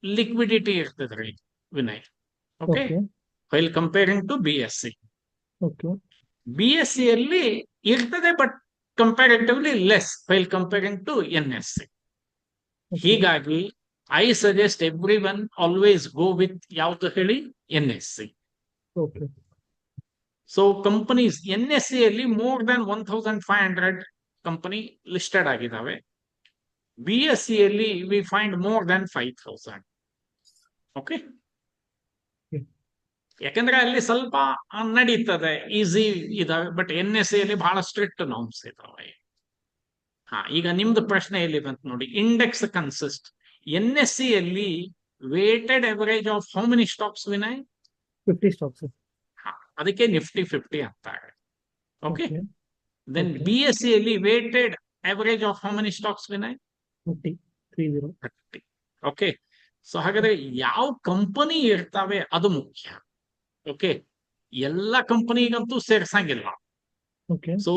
ಲಿಕ್ವಿಡಿಟಿ ಇರ್ತದ್ರಿ Vinay. Okay, Okay. While comparing to BSE. Okay. BSE ಅಲ್ಲಿ ಇರ್ತದೆ, but comparatively less while comparing to NSE. Okay. ಹೀಗಾಗಿ I suggest every one always go with ಯಾವ್ದು ಹೇಳಿ? NSE. Okay. So companies NSE ಅಲ್ಲಿ more than 1500 company listed ಆಗಿದ್ದಾವೆ. BSE ಅಲ್ಲಿ we find more than 5000. Okay, Okay. ಯಾಕಂದ್ರೆ ಅಲ್ಲಿ ಸ್ವಲ್ಪ ನಡೀತದೆ, ಈಸಿ ಇದಾವೆ. ಬಟ್ NSE ಅಲ್ಲಿ ಬಹಳ ಸ್ಟ್ರಿಕ್ಟ್ ನಾರ್ಮ್ಸ್ ಇದಾವೆ. ಈಗ ನಿಮ್ದು ಪ್ರಶ್ನೆ ಎಲ್ಲಿ ಬಂತು ನೋಡಿ. ಇಂಡೆಕ್ಸ್ ಕನ್ಸಿಸ್ಟ್, NSE ಅಲ್ಲಿ weighted average of how many stocks Vinay? 50 stocks sir. ಅದಕ್ಕೆ ನಿಫ್ಟಿ 50 ಅಂತಾರೆ. Okay, Okay. Then Okay. BSE ಅಲ್ಲಿ weighted average of how many stocks Vinay? 50. 30. 30. Okay, so ಹಾಗಾದ್ರೆ ಯಾವ ಕಂಪನಿ ಇರ್ತಾವೆ ಅದು ಮುಖ್ಯ. ಓಕೆ, ಎಲ್ಲ ಕಂಪನಿಗಂತೂ ಸೇರ್ಸಂಗಿಲ್ಲ. Okay. ಸೊ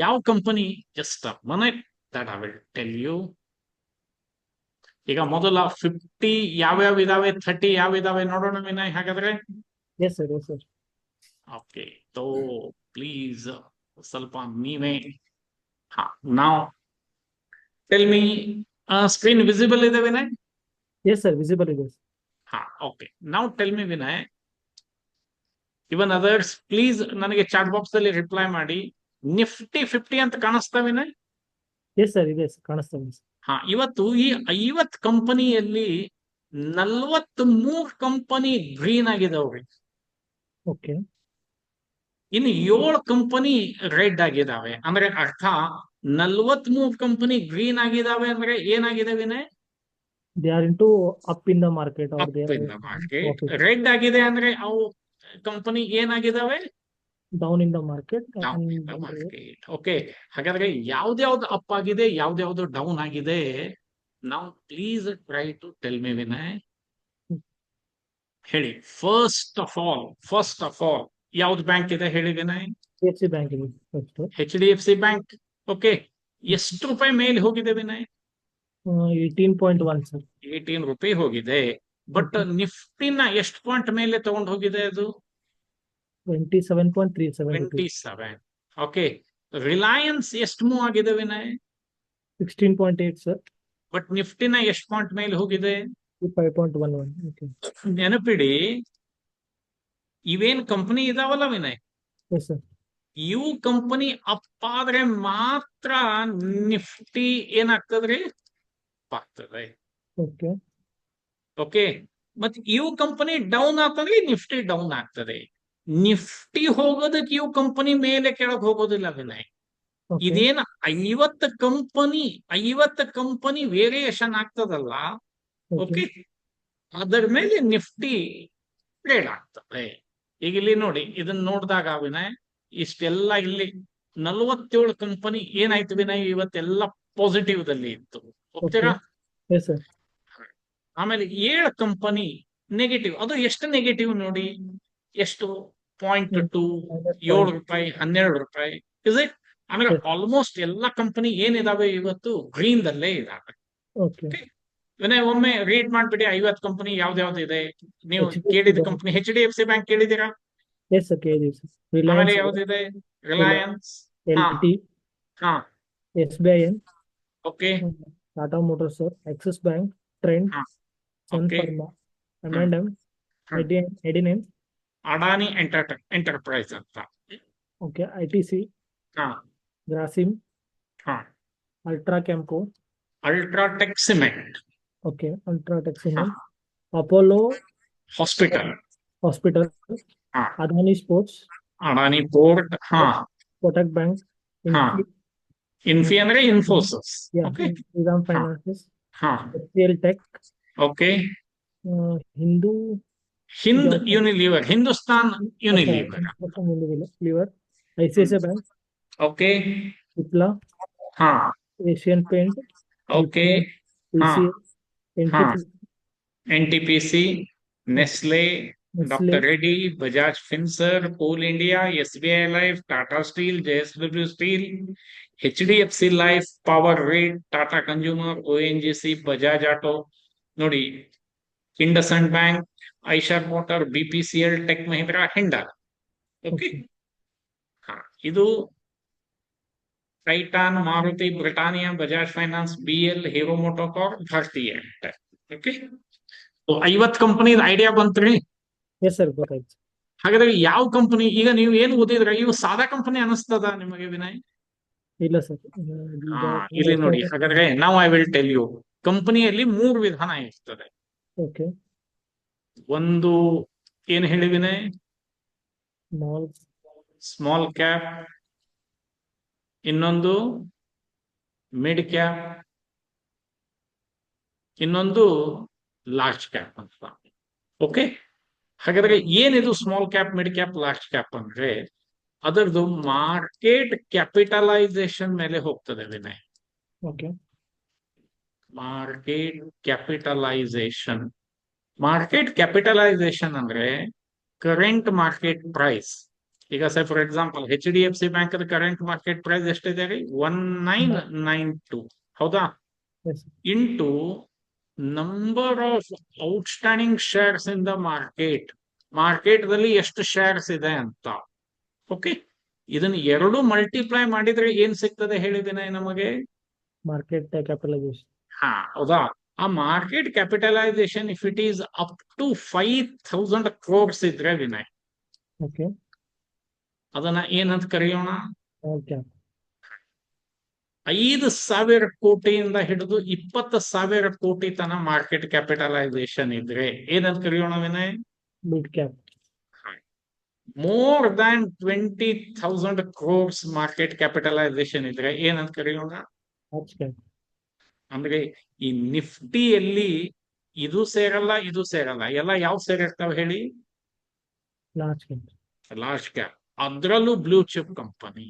ಯಾವ company, just minute that I will tell you. ಈಗ ಮೊದಲ 50 ಯಾವ್ಯಾವ ಇದಾವೆ, 30 ಯಾವ ಇದಾವೆ ನೋಡೋಣ ವಿನಯ್ ಹಾಗಾದ್ರೆ. Yes, sir. Yes, sir. Okay, so please ಸ್ವಲ್ಪ ನೀವೇ. ನಾವು ಟೆಲ್ ಮೀ, ಸ್ಕ್ರೀನ್ ವಿಸಿಬಲ್ ಇದೆ Vinay? Yes, sir. Visible it is. Okay, ನಾವು tell me Vinay, even others please ನನಗೆ ಚಾಟ್ ಬಾಕ್ಸ್ ಅಲ್ಲಿ ರಿಪ್ಲೈ ಮಾಡಿ. ನಿಫ್ಟಿ 50 ಅಂತ ಕಾಣಿಸ್ತಾ Vinay? Yes, sir. It is. ಕಾಣಿಸ್ತಾ ಇದೆ sir. ಇವತ್ತು ಈ 50 ಕಂಪನಿಯಲ್ಲಿ 43 ಕಂಪನಿ ಗ್ರೀನ್ ಆಗಿದಾವ್ರಿ. Okay. ಇನ್ನು 7 ಕಂಪನಿ ರೆಡ್ ಆಗಿದಾವೆ. ಅಂದ್ರೆ ಅರ್ಥ 43 ಕಂಪನಿ ಗ್ರೀನ್ ಆಗಿದಾವೆ ಅಂದ್ರೆ ಏನಾಗಿದೆ Vinay? They are into up in the market or up they are in the market. profit. Red ಆಗಿದೆ ಅಂದ್ರೆ ಅವು ಕಂಪನಿ ಏನಾಗಿದಾವೆ? Down in the market. Down in And the market. Okay, ಹಾಗಾದ್ರೆ ಯಾವ್ದ್ಯಾವ್ದು ಅಪ್ ಆಗಿದೆ, ಯಾವ್ದ್ಯಾವ್ದು ಡೌನ್ ಆಗಿದೆ? ನಾವು please try to tell me Vinay. ಹೇಳಿ. ಫಸ್ಟ್ ಆಫ್ ಆಲ್ ಯಾವ್ದು ಬ್ಯಾಂಕ್ ಇದೆ ಹೇಳಿ ವಿನಯ್? HDFC Bank ಇದೆ first. HDFC bank. ಓಕೆ, ಎಷ್ಟು ರೂಪಾಯಿ ಮೇಲೆ ಹೋಗಿದೆ ವಿನಯ್? 18.1 sir. 18 ರೂಪಾಯಿ ಹೋಗಿದೆ. ಬಟ್ ನಿಫ್ಟಿನ ಎಷ್ಟು ಪಾಯಿಂಟ್ ಮೇಲೆ ತಗೊಂಡು ಹೋಗಿದೆ ಅದು? 27.37 rupees. 27. ಓಕೆ, ರಿಲಯನ್ಸ್ ಎಷ್ಟು ಮೂವ್ ಆಗಿದೆ ವಿನಯ್? 16.8 sir. ಬಟ್ ನಿಫ್ಟಿನ ಎಷ್ಟು ಪಾಯಿಂಟ್ ಮೇಲೆ ಹೋಗಿದೆ? 5.11. Okay. ನೆನಪಿಡಿ, ಇವೇನ್ ಕಂಪನಿ ಇದಾವಲ್ಲ ವಿನಯ್, Yes, sir. ಇವು ಕಂಪನಿ ಅಪ್ ಆದ್ರೆ ಮಾತ್ರ ನಿಫ್ಟಿ ಏನಾಗ್ತದ್ರಿ? ಅಪ್ ಆಗ್ತದೆ. Okay. ಓಕೆ, ಮತ್ ಇವು ಕಂಪನಿ ಡೌನ್ ಆಗ್ತದ್ರೆ ನಿಫ್ಟಿ ಡೌನ್ ಆಗ್ತದೆ. ನಿಫ್ಟಿ ಹೋಗೋದಕ್ಕೆ ಇವು ಕಂಪನಿ ಮೇಲೆ ಕೆಳಗೆ ಹೋಗೋದಿಲ್ಲ ವಿನಯ್. Okay. ಇದೇನ 50 ಕಂಪನಿ ವೇರಿಯೇಷನ್ ಆಗ್ತದಲ್ಲ, Okay. ಓಕೆ, ಅದರ ಮೇಲೆ ನಿಫ್ಟಿ ಟ್ರೇಡ್ ಆಗ್ತದೆ. ಈಗ ಇಲ್ಲಿ ನೋಡಿ, ಇದನ್ನ ನೋಡಿದಾಗ ವಿನಯ್, ಇಷ್ಟೆಲ್ಲ ಇಲ್ಲಿ 47 ಕಂಪನಿ ಏನಾಯ್ತು ವಿನಯ್, ಇವತ್ತೆಲ್ಲ ಪಾಸಿಟಿವ್ ದಲ್ಲಿ ಇತ್ತು. ಹೋಗ್ತೀರಾ? Yes, sir. ಆಮೇಲೆ 7 ಕಂಪನಿ ನೆಗೆಟಿವ್. ಅದು ಎಷ್ಟು ನೆಗೆಟಿವ್ ನೋಡಿ, ಎಷ್ಟು? 0.2, 7 ರೂಪಾಯಿ, 12 ರೂಪಾಯಿ. Is it? ಆಮೇಲೆ Yes. ಆಲ್ಮೋಸ್ಟ್ ಎಲ್ಲ ಕಂಪನಿ ಏನಿದಾವೆ ಇವತ್ತು ಗ್ರೀನ್ ದಲ್ಲೇ ಇದಾವೆ. Okay. ವಿನಯ್, ಒಮ್ಮೆ ರೀಡ್ ಮಾಡ್ಬಿಡಿ 50 ಕಂಪನಿ ಯಾವ್ದು ಇದೆ. ನೀವು HDFC ಕೇಳಿದ Bank. ಕಂಪನಿ HDFC ಬ್ಯಾಂಕ್ ಕೇಳಿದ್ದೀರಾ? Yes, sir. KDFC. ಆಮೇಲೆ Reliance. ಯಾವ್ದಿದೆ? ರಿಲಯನ್ಸ್. LT. ಹಾ, SBIN. Okay, Tata motors sir, Axis bank, Trent, ಹಾ ಸನ್ ಓಕೆ ಫಾರ್ಮಾ, ಹ್ಮ್ M&M, ಹ್ಮ್ ಎಡಿನೆಮ್, ಅಡಾನಿ ಎಂಟರ್ಪ್ರೈಸ್ ಅಂತ. ಓಕೆ, ITC, ಹಾ ಗ್ರಾಸಿಮ್, ಹಾ ultra Campco, UltraTech cement. Okay, UltraTech ಹಾ ಸಿಮೆಂಟ್, ಅಪೋಲೋ ಹಾಸ್ಪಿಟಲ್. ಹಾಸ್ಪಿಟಲ್, ಹಾ Adani sports, Adani port. ಹಾ ಕೋಟಕ್ ಬ್ಯಾಂಕ್, ಹಾ ಇನ್ಫಿ, ಇನ್ಫಿ ಅಂದ್ರೆ ಇನ್ಫೋಸಿಸ್. ಯಾ, ಓಕೆ ಶ್ರೀರಾಮ್ ಹಾ ಫೈನಾನ್ಸಸ್, ಹಾ HCL tech, okay. Hindu Hind Johnson, Unilever, Hindustan Unilever. Liver, ICICI bank, okay Cipla, ಹಾ ಏಷ್ಯನ್ ಪೇಂಟ್, ಓಕೆ UPL, ಹಾ TCS, ಹಾ NTPC, NTPC, Nestle, Nestle, doctor Reddy, Bajaj ಫಿನ್ಸರ್, ಕೋಲ್ India, SBI life, Tata steel, JSW steel, HDFC life, power grid, Tata consumer, ONGC, Bajaj auto. ನೋಡಿ, IndusInd bank, Eicher motor, BPCL, tech Mahindra, ಹಿಂಡಾ. Okay okay, ಹಾ ಇದು Titan, Maruti, Britannia, Bajaj finance, BL, hero MotoCorp, Bharti Airtel. Okay 50 company idea ಬಂತ್ರಿ. yes sir, ಗೊತ್ತಾಯ್ತು. ಹಾಗಾದ್ರೆ ಯಾವ company, ಈಗ ನೀವು ಏನು ಓದಿದ್ರೆ ಇವು ಸಾದಾ ಕಂಪನಿ ಅನಿಸ್ತದ ನಿಮಗೆ ವಿನಯ್? ಇಲ್ಲ ಸರ್, ಹಾ ಈಗ ಇಲ್ಲಿ ನೋಡಿ, ಹಾಗಾದ್ರೆ ನಾವು ಐ ವಿಲ್ ಟೆಲ್ ಯು. ಕಂಪನಿಯಲ್ಲಿ 3 ವಿಧಾನ ಇರ್ತದೆ. ಓಕೆ, ಒಂದು ಏನ್ ಹೇಳಿ ವಿನಯ್? ಮಾಲ್, ಸ್ಮಾಲ್ ಕ್ಯಾಪ್, ಇನ್ನೊಂದು ಮಿಡ್ ಕ್ಯಾಪ್, ಇನ್ನೊಂದು ಲಾರ್ಜ್ ಕ್ಯಾಪ್ ಅಂತ. ಓಕೆ ಹಾಗಾದ್ರೆ ಏನಿದು small cap, mid cap, large cap ಅಂದ್ರೆ ಅದರದ್ದು ಮಾರ್ಕೆಟ್ ಕ್ಯಾಪಿಟಲೈಸೇಷನ್ ಮೇಲೆ ಹೋಗ್ತದೆ Vinay. Okay, market capitalisation. Market capitalisation ಅಂದ್ರೆ ಕರೆಂಟ್ ಮಾರ್ಕೆಟ್ ಪ್ರೈಸ್. ಈಗ sir for example HDFC bank current market price ಎಷ್ಟಿದೆ ರೀ? 1992, ಹೌದಾ? yes, into number of outstanding shares in the market. Market ದಲ್ಲಿ ಎಷ್ಟು ಶೇರ್ಸ್ ಇದೆ ಅಂತ. ಓಕೆ ಇದನ್ನ ಎರಡು ಮಲ್ಟಿಪ್ಲೈ ಮಾಡಿದ್ರೆ ಏನ್ ಸಿಗ್ತದೆ ಹೇಳಿದ್ದೇನೆ ನಮಗೆ? ಮಾರ್ಕೆಟ್ ಕ್ಯಾಪಿಟಲೈಸೇಷನ್, ಹಾ ಹೌದಾ? ಆ market capitalisation if it is up to 5000 crores ಇದ್ರೆ ವಿನಯ್, ಓಕೆ, ಅದನ್ನ ಏನಂತ ಕರೆಯೋಣ? ಓಕೆ, 5,000 ಕೋಟಿಯಿಂದ ಹಿಡಿದು 20,000 ಕೋಟಿ ತನ ಮಾರ್ಕೆಟ್ ಕ್ಯಾಪಿಟಲೈಸೇಷನ್ ಇದ್ರೆ ಏನಂತ ಕರೆಯೋಣ Vinay? Mid cap, more than 20,000 crores market capitalisation ಇದ್ರೆ ಏನಂತ ಕರೆಯೋಣ? ಲಾರ್ಜ್ ಕ್ಯಾಪ್, ಅಂದ್ರೆ ಈ ನಿಫ್ಟಿಯಲ್ಲಿ ಇದು ಸೇರಲ್ಲ, ಇದು ಸೇರಲ್ಲ, ಎಲ್ಲ ಯಾವ ಸೇರಿರ್ತಾವ ಹೇಳಿ? ಲಾರ್ಜ್ ಕ್ಯಾಪ್, ಲಾರ್ಜ್ ಕ್ಯಾಪ್, ಅದರಲ್ಲೂ ಬ್ಲೂ ಚಿಪ್ ಕಂಪನಿ.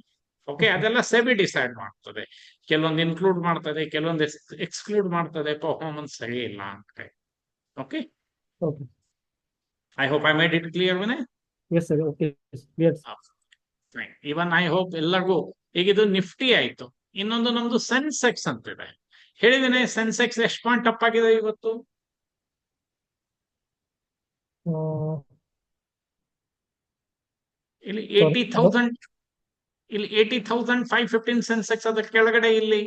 ಓಕೆ ಅದೆಲ್ಲ ಸೆಬಿ ಡಿಸೈಡ್ ಮಾಡ್ತದೆ. ಕೆಲವೊಂದು ಇನ್ಕ್ಲೂಡ್ ಮಾಡ್ತದೆ, ಕೆಲವೊಂದು ಎಕ್ಸ್ಕ್ಲೂಡ್ ಮಾಡ್ತದೆ, ಪರ್ಫಾರ್ಮೆನ್ಸ್ ಸರಿ ಇಲ್ಲ ಅಂದ್ರೆ. Okay okay, I hope I made it clear Vinay. yes sir, okay, yes, even I hope ಎಲ್ಲರಿಗೂ. ಈಗ ಇದು ನಿಫ್ಟಿ ಆಯ್ತು, ಇನ್ನೊಂದು ನಮ್ದು ಸೆನ್ಸೆಕ್ಸ್ ಅಂತಿದೆ. ಹೇಳಿದ್ದೇನೆ ಸೆನ್ಸೆಕ್ಸ್ ಎಷ್ಟು ಪಾಯಿಂಟ್ ಅಪ್ ಆಗಿದೆ ಇವತ್ತು? ಇಲ್ಲಿ 80,000, ಇಲ್ಲಿ 80,515 ಸೆನ್ಸೆಕ್ಸ್, ಅದ್ರ ಕೆಳಗಡೆ ಇಲ್ಲಿ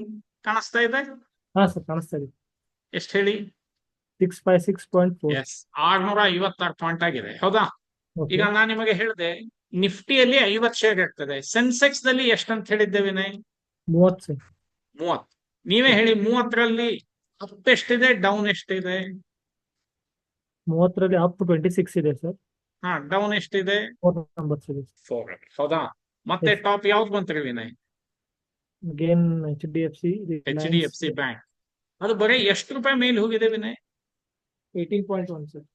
ಕಾಣಿಸ್ತಾ ಇದೆ. ಹಾ ಸರ್, ಕಾಣಿಸ್ತಾ ಇದೆ, ಎಷ್ಟು ಹೇಳಿ? 656.4, ಎಸ್ 656 ಪಾಯಿಂಟ್ ಆಗಿದೆ, ಹೌದಾ? ಈಗ ನಾನು ನಿಮಗೆ ಹೇಳಿದೆ ನಿಫ್ಟಿಯಲ್ಲಿ 50 ಶೇರ್ ಇರ್ತದೆ, ಸೆನ್ಸೆಕ್ಸ್ ದಲ್ಲಿ ಎಷ್ಟಂತ ಹೇಳಿದ್ದೆ ವಿನಯ್? 30 ಸರ್, 30. ನೀವೇ ಹೇಳಿ, 30ರಲ್ಲಿ ಅಪ್ ಎಷ್ಟಿದೆ, ಡೌನ್ ಎಷ್ಟಿದೆ? 30ರಲ್ಲಿ ಅಪ್ 26 ಇದೆ ಸರ್, ಹಾ ಡೌನ್ ಎಷ್ಟಿದೆ? 4 ನಂಬರ್ಸ್ ಇದೆ, 4. ಹೌದಾ? ಮತ್ತೆ Yes. ಟಾಪ್ ಯಾವ್ದು ಬಂತ್ರಿ Vinay? Again HDFC, HDFC bank. ಅದು ಬರೀ ಎಷ್ಟು ರೂಪಾಯಿ ಮೇಲೆ ಹೋಗಿದೆ ವಿನಯ್? 18.1 ಸರ್,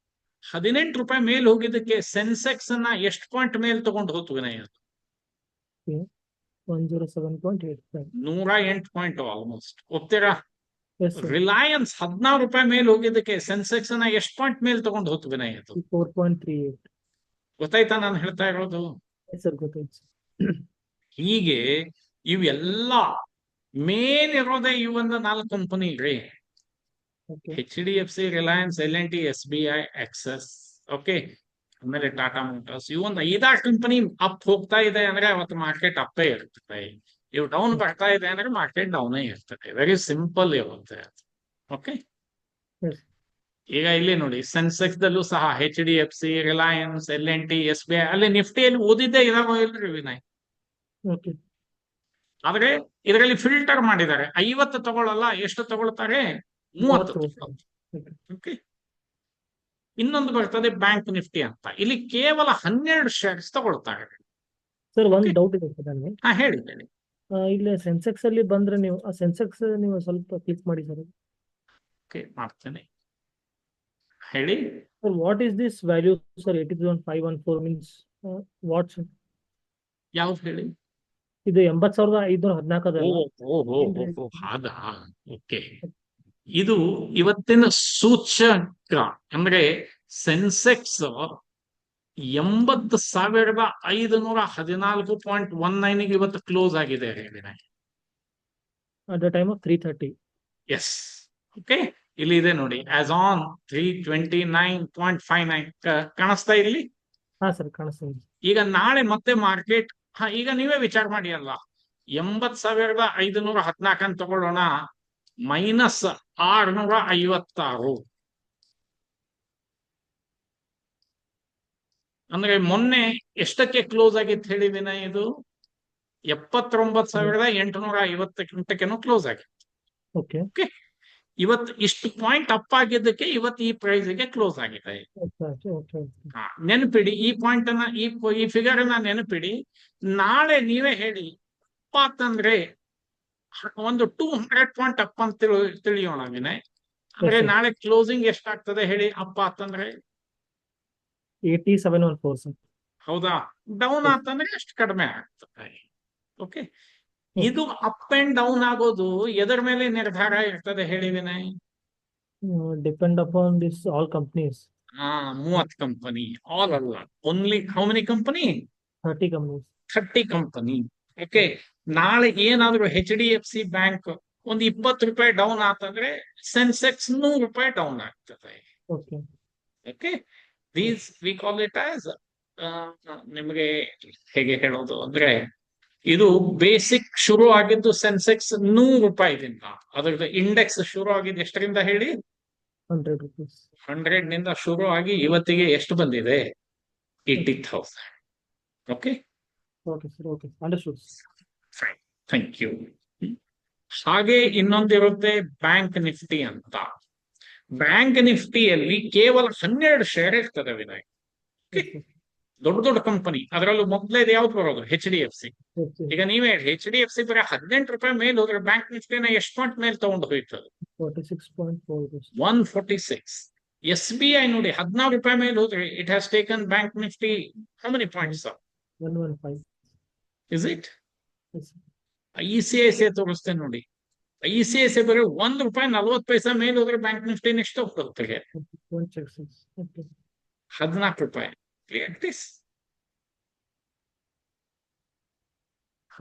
18 ರೂಪಾಯಿ ಮೇಲೆ ಹೋಗಿದ್ದಕ್ಕೆ ಸೆನ್ಸೆಕ್ಸ್ ಅನ್ನ ಎಷ್ಟು ಪಾಯಿಂಟ್ ಮೇಲೆ ತಗೊಂಡು ಹೋತು ವಿನಯ್? ಅದು 107.8, 108 ಪಾಯಿಂಟ್ ಆಲ್ಮೋಸ್ಟ್. ಒಪ್ತೀರಾ? yes sir, ರಿಲಯನ್ಸ್ 16 ರೂಪಾಯಿ ಮೇಲೆ ಹೋಗಿದ್ದಕ್ಕೆ ಸೆನ್ಸೆಕ್ಸ್ ಅನ್ನ ಎಷ್ಟು ಪಾಯಿಂಟ್ ಮೇಲೆ ತಗೊಂಡು ಹೋತು ವಿನಯ್? ಅದು 4.38, ಗೊತ್ತಾಯ್ತಾ ನಾನು ಹೇಳ್ತಾ ಇರೋದು? yes sir, ಗೊತ್ತಾಯ್ತು sir. ಹೀಗೆ ಇವೆಲ್ಲ ಮೇನ್ ಇರೋದೇ ಇವೊಂದು 4 ಕಂಪನಿ ರೀ. Okay, HDFC, Reliance, L&T, SBI, Axis. Okay ಆಮೇಲೆ ಟಾಟಾ ಮೋಟರ್ಸ್. ಇವೊಂದು 5-6 ಕಂಪನಿ ಅಪ್ ಹೋಗ್ತಾ ಇದೆ ಅಂದ್ರೆ ಅವತ್ತು ಮಾರ್ಕೆಟ್ ಅಪ್ಪೇ ಇರ್ತದೆ. ಇವು ಡೌನ್ ಬರ್ತಾ ಇದೆ ಅಂದ್ರೆ ಮಾರ್ಕೆಟ್ ಡೌನೇ ಇರ್ತದೆ. ವೆರಿ ಸಿಂಪಲ್ ಇರುತ್ತೆ. Okay, Yes. ಈಗ ಇಲ್ಲಿ ನೋಡಿ ಸೆನ್ಸೆಕ್ಸ್ ದಲ್ಲೂ ಸಹ HDFC, ರಿಲಯನ್ಸ್, L&T, SBI ಅಲ್ಲಿ ನಿಫ್ಟಿಯಲ್ಲಿ ಓದಿದ್ದೇ ಇದಾವ ಇಲ್ರಿ ವಿನಯ್? Okay. ಆದ್ರೆ ಇದರಲ್ಲಿ ಫಿಲ್ಟರ್ ಮಾಡಿದ್ದಾರೆ. 50 ತಗೊಳ್ಳಲ್ಲ, ಎಷ್ಟು ತಗೊಳ್ತಾರೆ? 30 ತಗೊಳ್ತಾರೆ. Okay. ಓಕೆ, ಇನ್ನೊಂದು ಬರ್ತದೆ ಬ್ಯಾಂಕ್ ನಿಫ್ಟಿ ಅಂತ. ಇಲ್ಲಿ ಕೇವಲ 12 ಶೇರ್ಸ್ ತಗೊಳ್ತಾರೆ. ಸರ್ ಒಂದು Okay. ಡೌಟ್ ಇದೆ ಸರ್ ನನಗೆ. ಹೇಳಿ. ಇಲ್ಲಿ ಸೆನ್ಸೆಕ್ಸ್ ಅಲ್ಲಿ ಬಂದ್ರೆ ನೀವು ಆ ಸೆನ್ಸೆಕ್ಸ್ ನೀವು ಸ್ವಲ್ಪ ಕ್ಲಿಕ್ ಮಾಡಿ ಸರ್. ಓಕೆ, ಮಾಡ್ತೇನೆ, ಹೇಳಿ. Sir what is this value sir? 83,514 means what sir? ಯಾವ್ದು ಹೇಳಿ? ಇದು 80,514 ಅದಲ್ಲ? ಓಹೋ, ಹಾಗಾ? ಓಕೆ, ಇದು ಇವತ್ತಿನ ಸೂಚಕ. ಅಂದ್ರೆ ಸೆನ್ಸೆಕ್ಸ್ 80,514.19 ಇವತ್ತು ಕ್ಲೋಸ್ ಆಗಿದೆ ಹೇಳಿದೆ. At the time of 3:30. Yes. Okay, ಇಲ್ಲಿ ಇದೆ ನೋಡಿ, ಆಸ್ ಆನ್ 329.59 ಕಾಣಿಸ್ತಾ ಇಲ್ಲಿ. ಹಾ ಸರ್, ಕಾಣಿಸ್ತೀನಿ. ಈಗ ನಾಳೆ ಮತ್ತೆ ಮಾರ್ಕೆಟ್, ಈಗ ನೀವೇ ವಿಚಾರ ಮಾಡಿ ಅಲ್ಲ, 80,514 ಅಂತ ತಗೊಳ್ಳೋಣ, -656. ಅಂದ್ರೆ ಮೊನ್ನೆ ಎಷ್ಟಕ್ಕೆ ಕ್ಲೋಸ್ ಆಗಿತ್ತು ಹೇಳಿ ವಿನಯ್? ಇದು 79,858 ಕ್ಲೋಸ್ ಆಗಿತ್ತು. ಓಕೆ. ಓಕೆ, ಇವತ್ತು ಇಷ್ಟು ಪಾಯಿಂಟ್ ಅಪ್ ಆಗಿದ್ದಕ್ಕೆ ಇವತ್ತು ಈ ಪ್ರೈಸ್ಗೆ ಕ್ಲೋಸ್ ಆಗಿದೆ. ನೆನಪಿಡಿ ಈ ಪಾಯಿಂಟ್ ಅನ್ನ, ಈ ಫಿಗರ್ ಅನ್ನ ನೆನಪಿಡಿ. ನಾಳೆ ನೀವೇ ಹೇಳಿ, ಅಪ್ಪ ಅಂತಂದ್ರೆ ಒಂದು 200 ಪಾಯಿಂಟ್ ಅಪ್ ಅಂತ ತಿಳಿಯೋಣ ವಿನಯ್. ಅಂದ್ರೆ ನಾಳೆ ಕ್ಲೋಸಿಂಗ್ ಎಷ್ಟಾಗ್ತದೆ ಹೇಳಿ ಅಪ್ಪ ಅಂತಂದ್ರೆ? 8714 ಸರ್. ಹೌದಾ? ಡೌನ್ ಅಂತಂದ್ರೆ ಎಷ್ಟು ಕಡಿಮೆ ಆಗ್ತದೆ. ಓಕೆ, ಇದು ಅಪ್ ಅಂಡ್ ಡೌನ್ ಆಗೋದು ಎದರ ಮೇಲೆ ನಿರ್ಧಾರ ಇರ್ತದೆ ಹೇಳಿ Vinay? Depend upon this all companies. 30 company, all ಅಲ್ಲ, only how many company? 30 companies. 30 company. Okay, ನಾಳೆ ಏನಾದ್ರು HDFC ಬ್ಯಾಂಕ್ ಒಂದು 20 ರೂಪಾಯಿ ಡೌನ್ ಆತಂದ್ರೆ ಸೆನ್ಸೆಕ್ಸ್ 100 ರೂಪಾಯಿ ಡೌನ್ ಆಗ್ತದೆ. Okay. Okay, these V call it as, ನಿಮಗೆ ಹೇಗೆ ಹೇಳೋದು ಅಂದ್ರೆ, ಇದು ಬೇಸಿಕ್ ಶುರು ಆಗಿದ್ದು ಸೆನ್ಸೆಕ್ಸ್ 100 ರೂಪಾಯಿದಿಂದ. ಅದ್ರದ್ದು ಇಂಡೆಕ್ಸ್ ಶುರು ಆಗಿದ್ದು ಎಷ್ಟರಿಂದ ಹೇಳಿ? 100 rupees. 100 ನಿಂದ ಶುರು ಆಗಿ ಇವತ್ತಿಗೆ ಎಷ್ಟು ಬಂದಿದೆ? 80,000. Okay, okay sir, okay, understood. Fine, thank you. ಹಾಗೆ ಇನ್ನೊಂದಿರುತ್ತೆ ಬ್ಯಾಂಕ್ ನಿಫ್ಟಿ ಅಂತ. ಬ್ಯಾಂಕ್ ನಿಫ್ಟಿಯಲ್ಲಿ ಕೇವಲ 12 ಶೇರ್ ಇರ್ತದೆ ವಿನಯ್. ದೊಡ್ಡ ದೊಡ್ಡ ಕಂಪನಿ, ಅದರಲ್ಲೂ ಮೊದಲೇದು ಯಾವ್ದು ಬರೋದು? HDFC. ಈಗ ನೀವೇ HDFC ಬರೀ 18 ರೂಪಾಯಿ ಮೇಲೆ ಹೋದ್ರೆ ಬ್ಯಾಂಕ್ ನಿಫ್ಟಿನ ಎಷ್ಟು ಪಾಯಿಂಟ್ ಮೇಲೆ ತಗೊಂಡು ಹೋಯ್ತದೆ? 46.4. 146. SBI ನೋಡಿ 16 ರೂಪಾಯಿ ಮೇಲೆ ಹೋದ್ರೆ it has taken bank Nifty how many points? 115. Is it? ICICI ತೋರಿಸ್ತೇನೆ ನೋಡಿ, ICICI ಬರೀ 1 ರೂಪಾಯಿ 40 ಪೈಸಾ ಮೇಲೆ ಹೋದ್ರೆ ಬ್ಯಾಂಕ್ ನಿಫ್ಟಿ ನೆಕ್ಸ್ಟ್ ಹೋಗ್ತದೆ 14 ರೂಪಾಯಿ.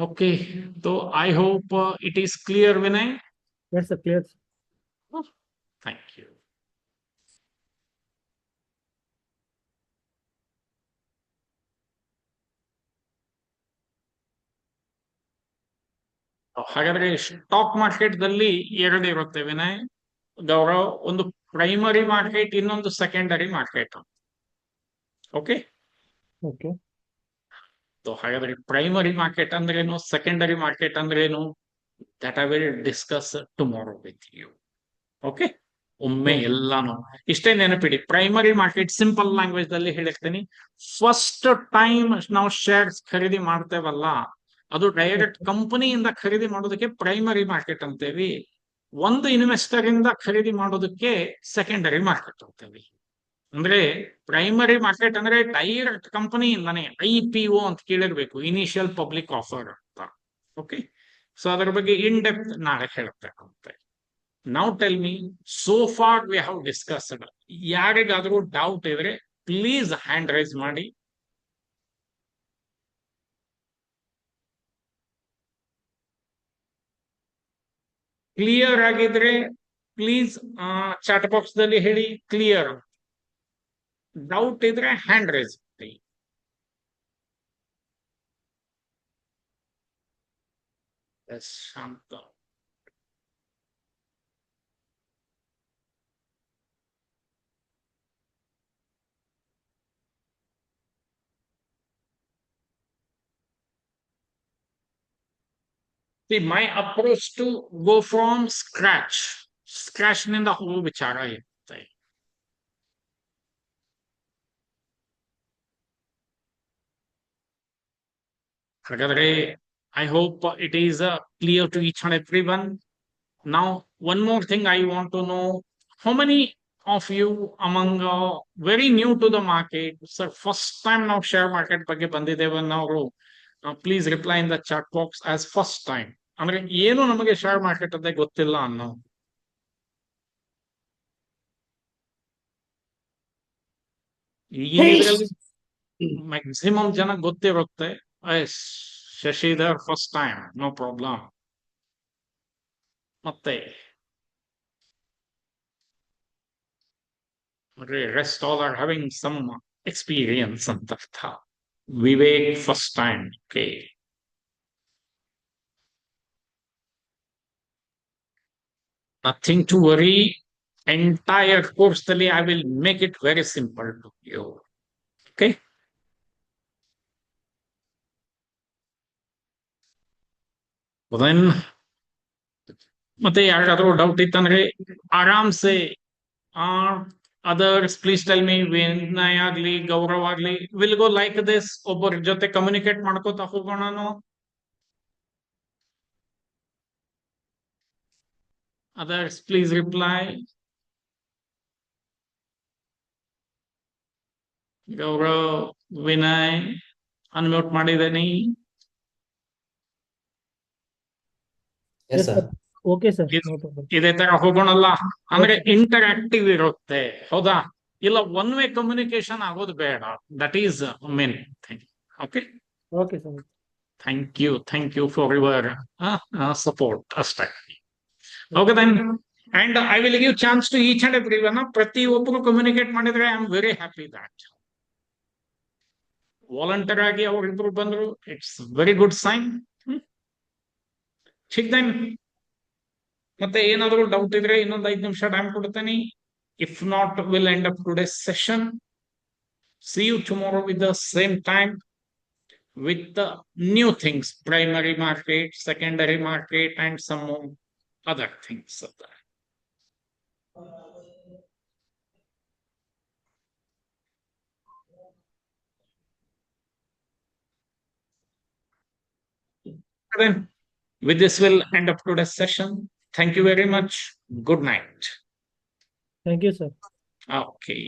Okay, so I hope it is clear, Vinay. Yes, sir, clear. Thank you. ಹಾಗಾದ್ರೆ ಸ್ಟಾಕ್ ಮಾರ್ಕೆಟ್ ದಲ್ಲಿ ಎರಡು ಇರುತ್ತೆ ವಿನಯ್, ಗೌರವ್. ಒಂದು ಪ್ರೈಮರಿ ಮಾರ್ಕೆಟ್, ಇನ್ನೊಂದು ಸೆಕೆಂಡರಿ ಮಾರ್ಕೆಟ್. Okay, Okay. ಹಾಗಾದ್ರೆ ಪ್ರೈಮರಿ ಮಾರ್ಕೆಟ್ ಅಂದ್ರೇನು, ಸೆಕೆಂಡರಿ ಮಾರ್ಕೆಟ್ ಅಂದ್ರೇನು, that I will discuss tomorrow with you. Okay, ಒಮ್ಮೆ ಎಲ್ಲಾನು ಇಷ್ಟೇ ನೆನಪಿಡಿ. ಪ್ರೈಮರಿ ಮಾರ್ಕೆಟ್ ಸಿಂಪಲ್ ಲ್ಯಾಂಗ್ವೇಜ್ ದಲ್ಲಿ ಹೇಳಿರ್ತೀನಿ. ಫಸ್ಟ್ ಟೈಮ್ ನಾವು ಶೇರ್ಸ್ ಖರೀದಿ ಮಾಡ್ತೇವಲ್ಲ, ಅದು ಡೈರೆಕ್ಟ್ ಕಂಪನಿಯಿಂದ ಖರೀದಿ ಮಾಡೋದಕ್ಕೆ ಪ್ರೈಮರಿ ಮಾರ್ಕೆಟ್ ಅಂತೇವಿ. ಒಂದು ಇನ್ವೆಸ್ಟರ್ ಇಂದ ಖರೀದಿ ಮಾಡೋದಕ್ಕೆ ಸೆಕೆಂಡರಿ ಮಾರ್ಕೆಟ್ ಅಂತೇವಿ. ಅಂದ್ರೆ ಪ್ರೈಮರಿ ಮಾರ್ಕೆಟ್ ಅಂದ್ರೆ ಡೈರೆಕ್ಟ್ ಕಂಪನಿಯಿಂದಾನೆ IPO ಅಂತ ಕೇಳಿರ್ಬೇಕು, ಇನಿಷಿಯಲ್ ಪಬ್ಲಿಕ್ ಆಫರ್ ಅಂತ. ಓಕೆ, ಸೊ ಅದರ ಬಗ್ಗೆ ಇನ್ ಡೆಪ್ತ್ ನಾಳೆ ಹೇಳ್ಬೇಕಾಗುತ್ತೆ. Now tell me, so far we have discussed. ಯಾರಿಗಾದ್ರೂ ಡೌಟ್ ಇದ್ರೆ ಪ್ಲೀಸ್ ಹ್ಯಾಂಡ್ ರೈಸ್ ಮಾಡಿ. ಕ್ಲಿಯರ್ ಆಗಿದ್ರೆ ಪ್ಲೀಸ್ ಚಾಟ್ ಬಾಕ್ಸ್ ದಲ್ಲಿ ಹೇಳಿ ಕ್ಲಿಯರ್. ಡೌಟ್ ಇದ್ರೆ ಹ್ಯಾಂಡ್ ರೈಸ್ ಮಾಡಿ. Yes, Shanta. See, my approach to go from scratch ನಿಂದ ಹೋಗೋ ವಿಚಾರ ಇರುತ್ತೆ. ಹಾಗಾದ್ರೆ I hope it is clear to each and everyone. Now, one more thing I want to know, how many of you among very new to the market, sir, first time ನಾವು share market ಬಗ್ಗೆ ಬಂದಿದ್ದೇವೆ ಅನ್ನೋರು, please reply in the chat box as first time. ಅಂದ್ರೆ ಏನು ನಮಗೆ share market ಅದೇ ಗೊತ್ತಿಲ್ಲ ಅನ್ನೋ. ಈಗಿನ ಇದರಲ್ಲಿ ಮ್ಯಾಕ್ಸಿಮಮ್ ಜನ ಗೊತ್ತಿರುತ್ತೆ. Yes, Shashidhar first time, no problem. ಮತ್ತೆ rest all are having some experience ಅಂತ ಅರ್ಥ. Vivek first time, okay. Nothing to worry. Entire course ಅಲ್ಲಿ I will make it very simple to you. Okay. Then ಮತ್ತೆ ಯಾರಿಗಾದ್ರೂ ಡೌಟ್ ಇತ್ತಂದ್ರೆ ಆರಾಮ್ಸೆ others, please tell me, Vinay ಆಗ್ಲಿ ಗೌರವ್ ಆಗ್ಲಿ, ವಿಲ್ ಗೋ ಲೈಕ್ ದಿಸ್, ಒಬ್ಬರ ಜೊತೆ ಕಮ್ಯುನಿಕೇಟ್ ಮಾಡ್ಕೋತಾ ಹೋಗೋಣ ನಾವು. Others, please reply. Gaurav, Vinay, unmute ಮಾಡಿದ್ದೀನಿ. Yes, sir. Okay sir, Yes. No problem. ಇದೇ ತರ ಹೋಗೋಣಲ್ಲ, ಅಂದ್ರೆ ಇಂಟರಾಕ್ಟಿವ್ ಇರುತ್ತೆ, ಹೌದಾ? ಇಲ್ಲ ಒನ್ ವೇ ಕಮ್ಯುನಿಕೇಶನ್ ಆಗೋದು ಬೇಡ. That is main thing. Okay, okay sir. Thank you for your support ಅಷ್ಟೇ. Okay then, and I will give chance to each and every one. ಪ್ರತಿಯೊಬ್ಬರು ಕಮ್ಯುನಿಕೇಟ್ ಮಾಡಿದ್ರೆ I am very happy that. Volunteer ಆಗಿ ಅವರಿಬ್ರು ಬಂದ್ರು, it's very good sign. ठीक then, ಮತ್ತೆ ಏನಾದರೂ doubt ಇದ್ರೆ ಇನ್ನೊಂದು 5 ನಿಮಿಷ ಟೈಮ್ ಕೊಡ್ತೇನೆ. If not, will end up today's session. See you tomorrow with the same time with the new things, primary market, secondary market, and some other things of that. Then, with this, we'll end up today's session. Thank you very much. Good night. Thank you sir. Okay.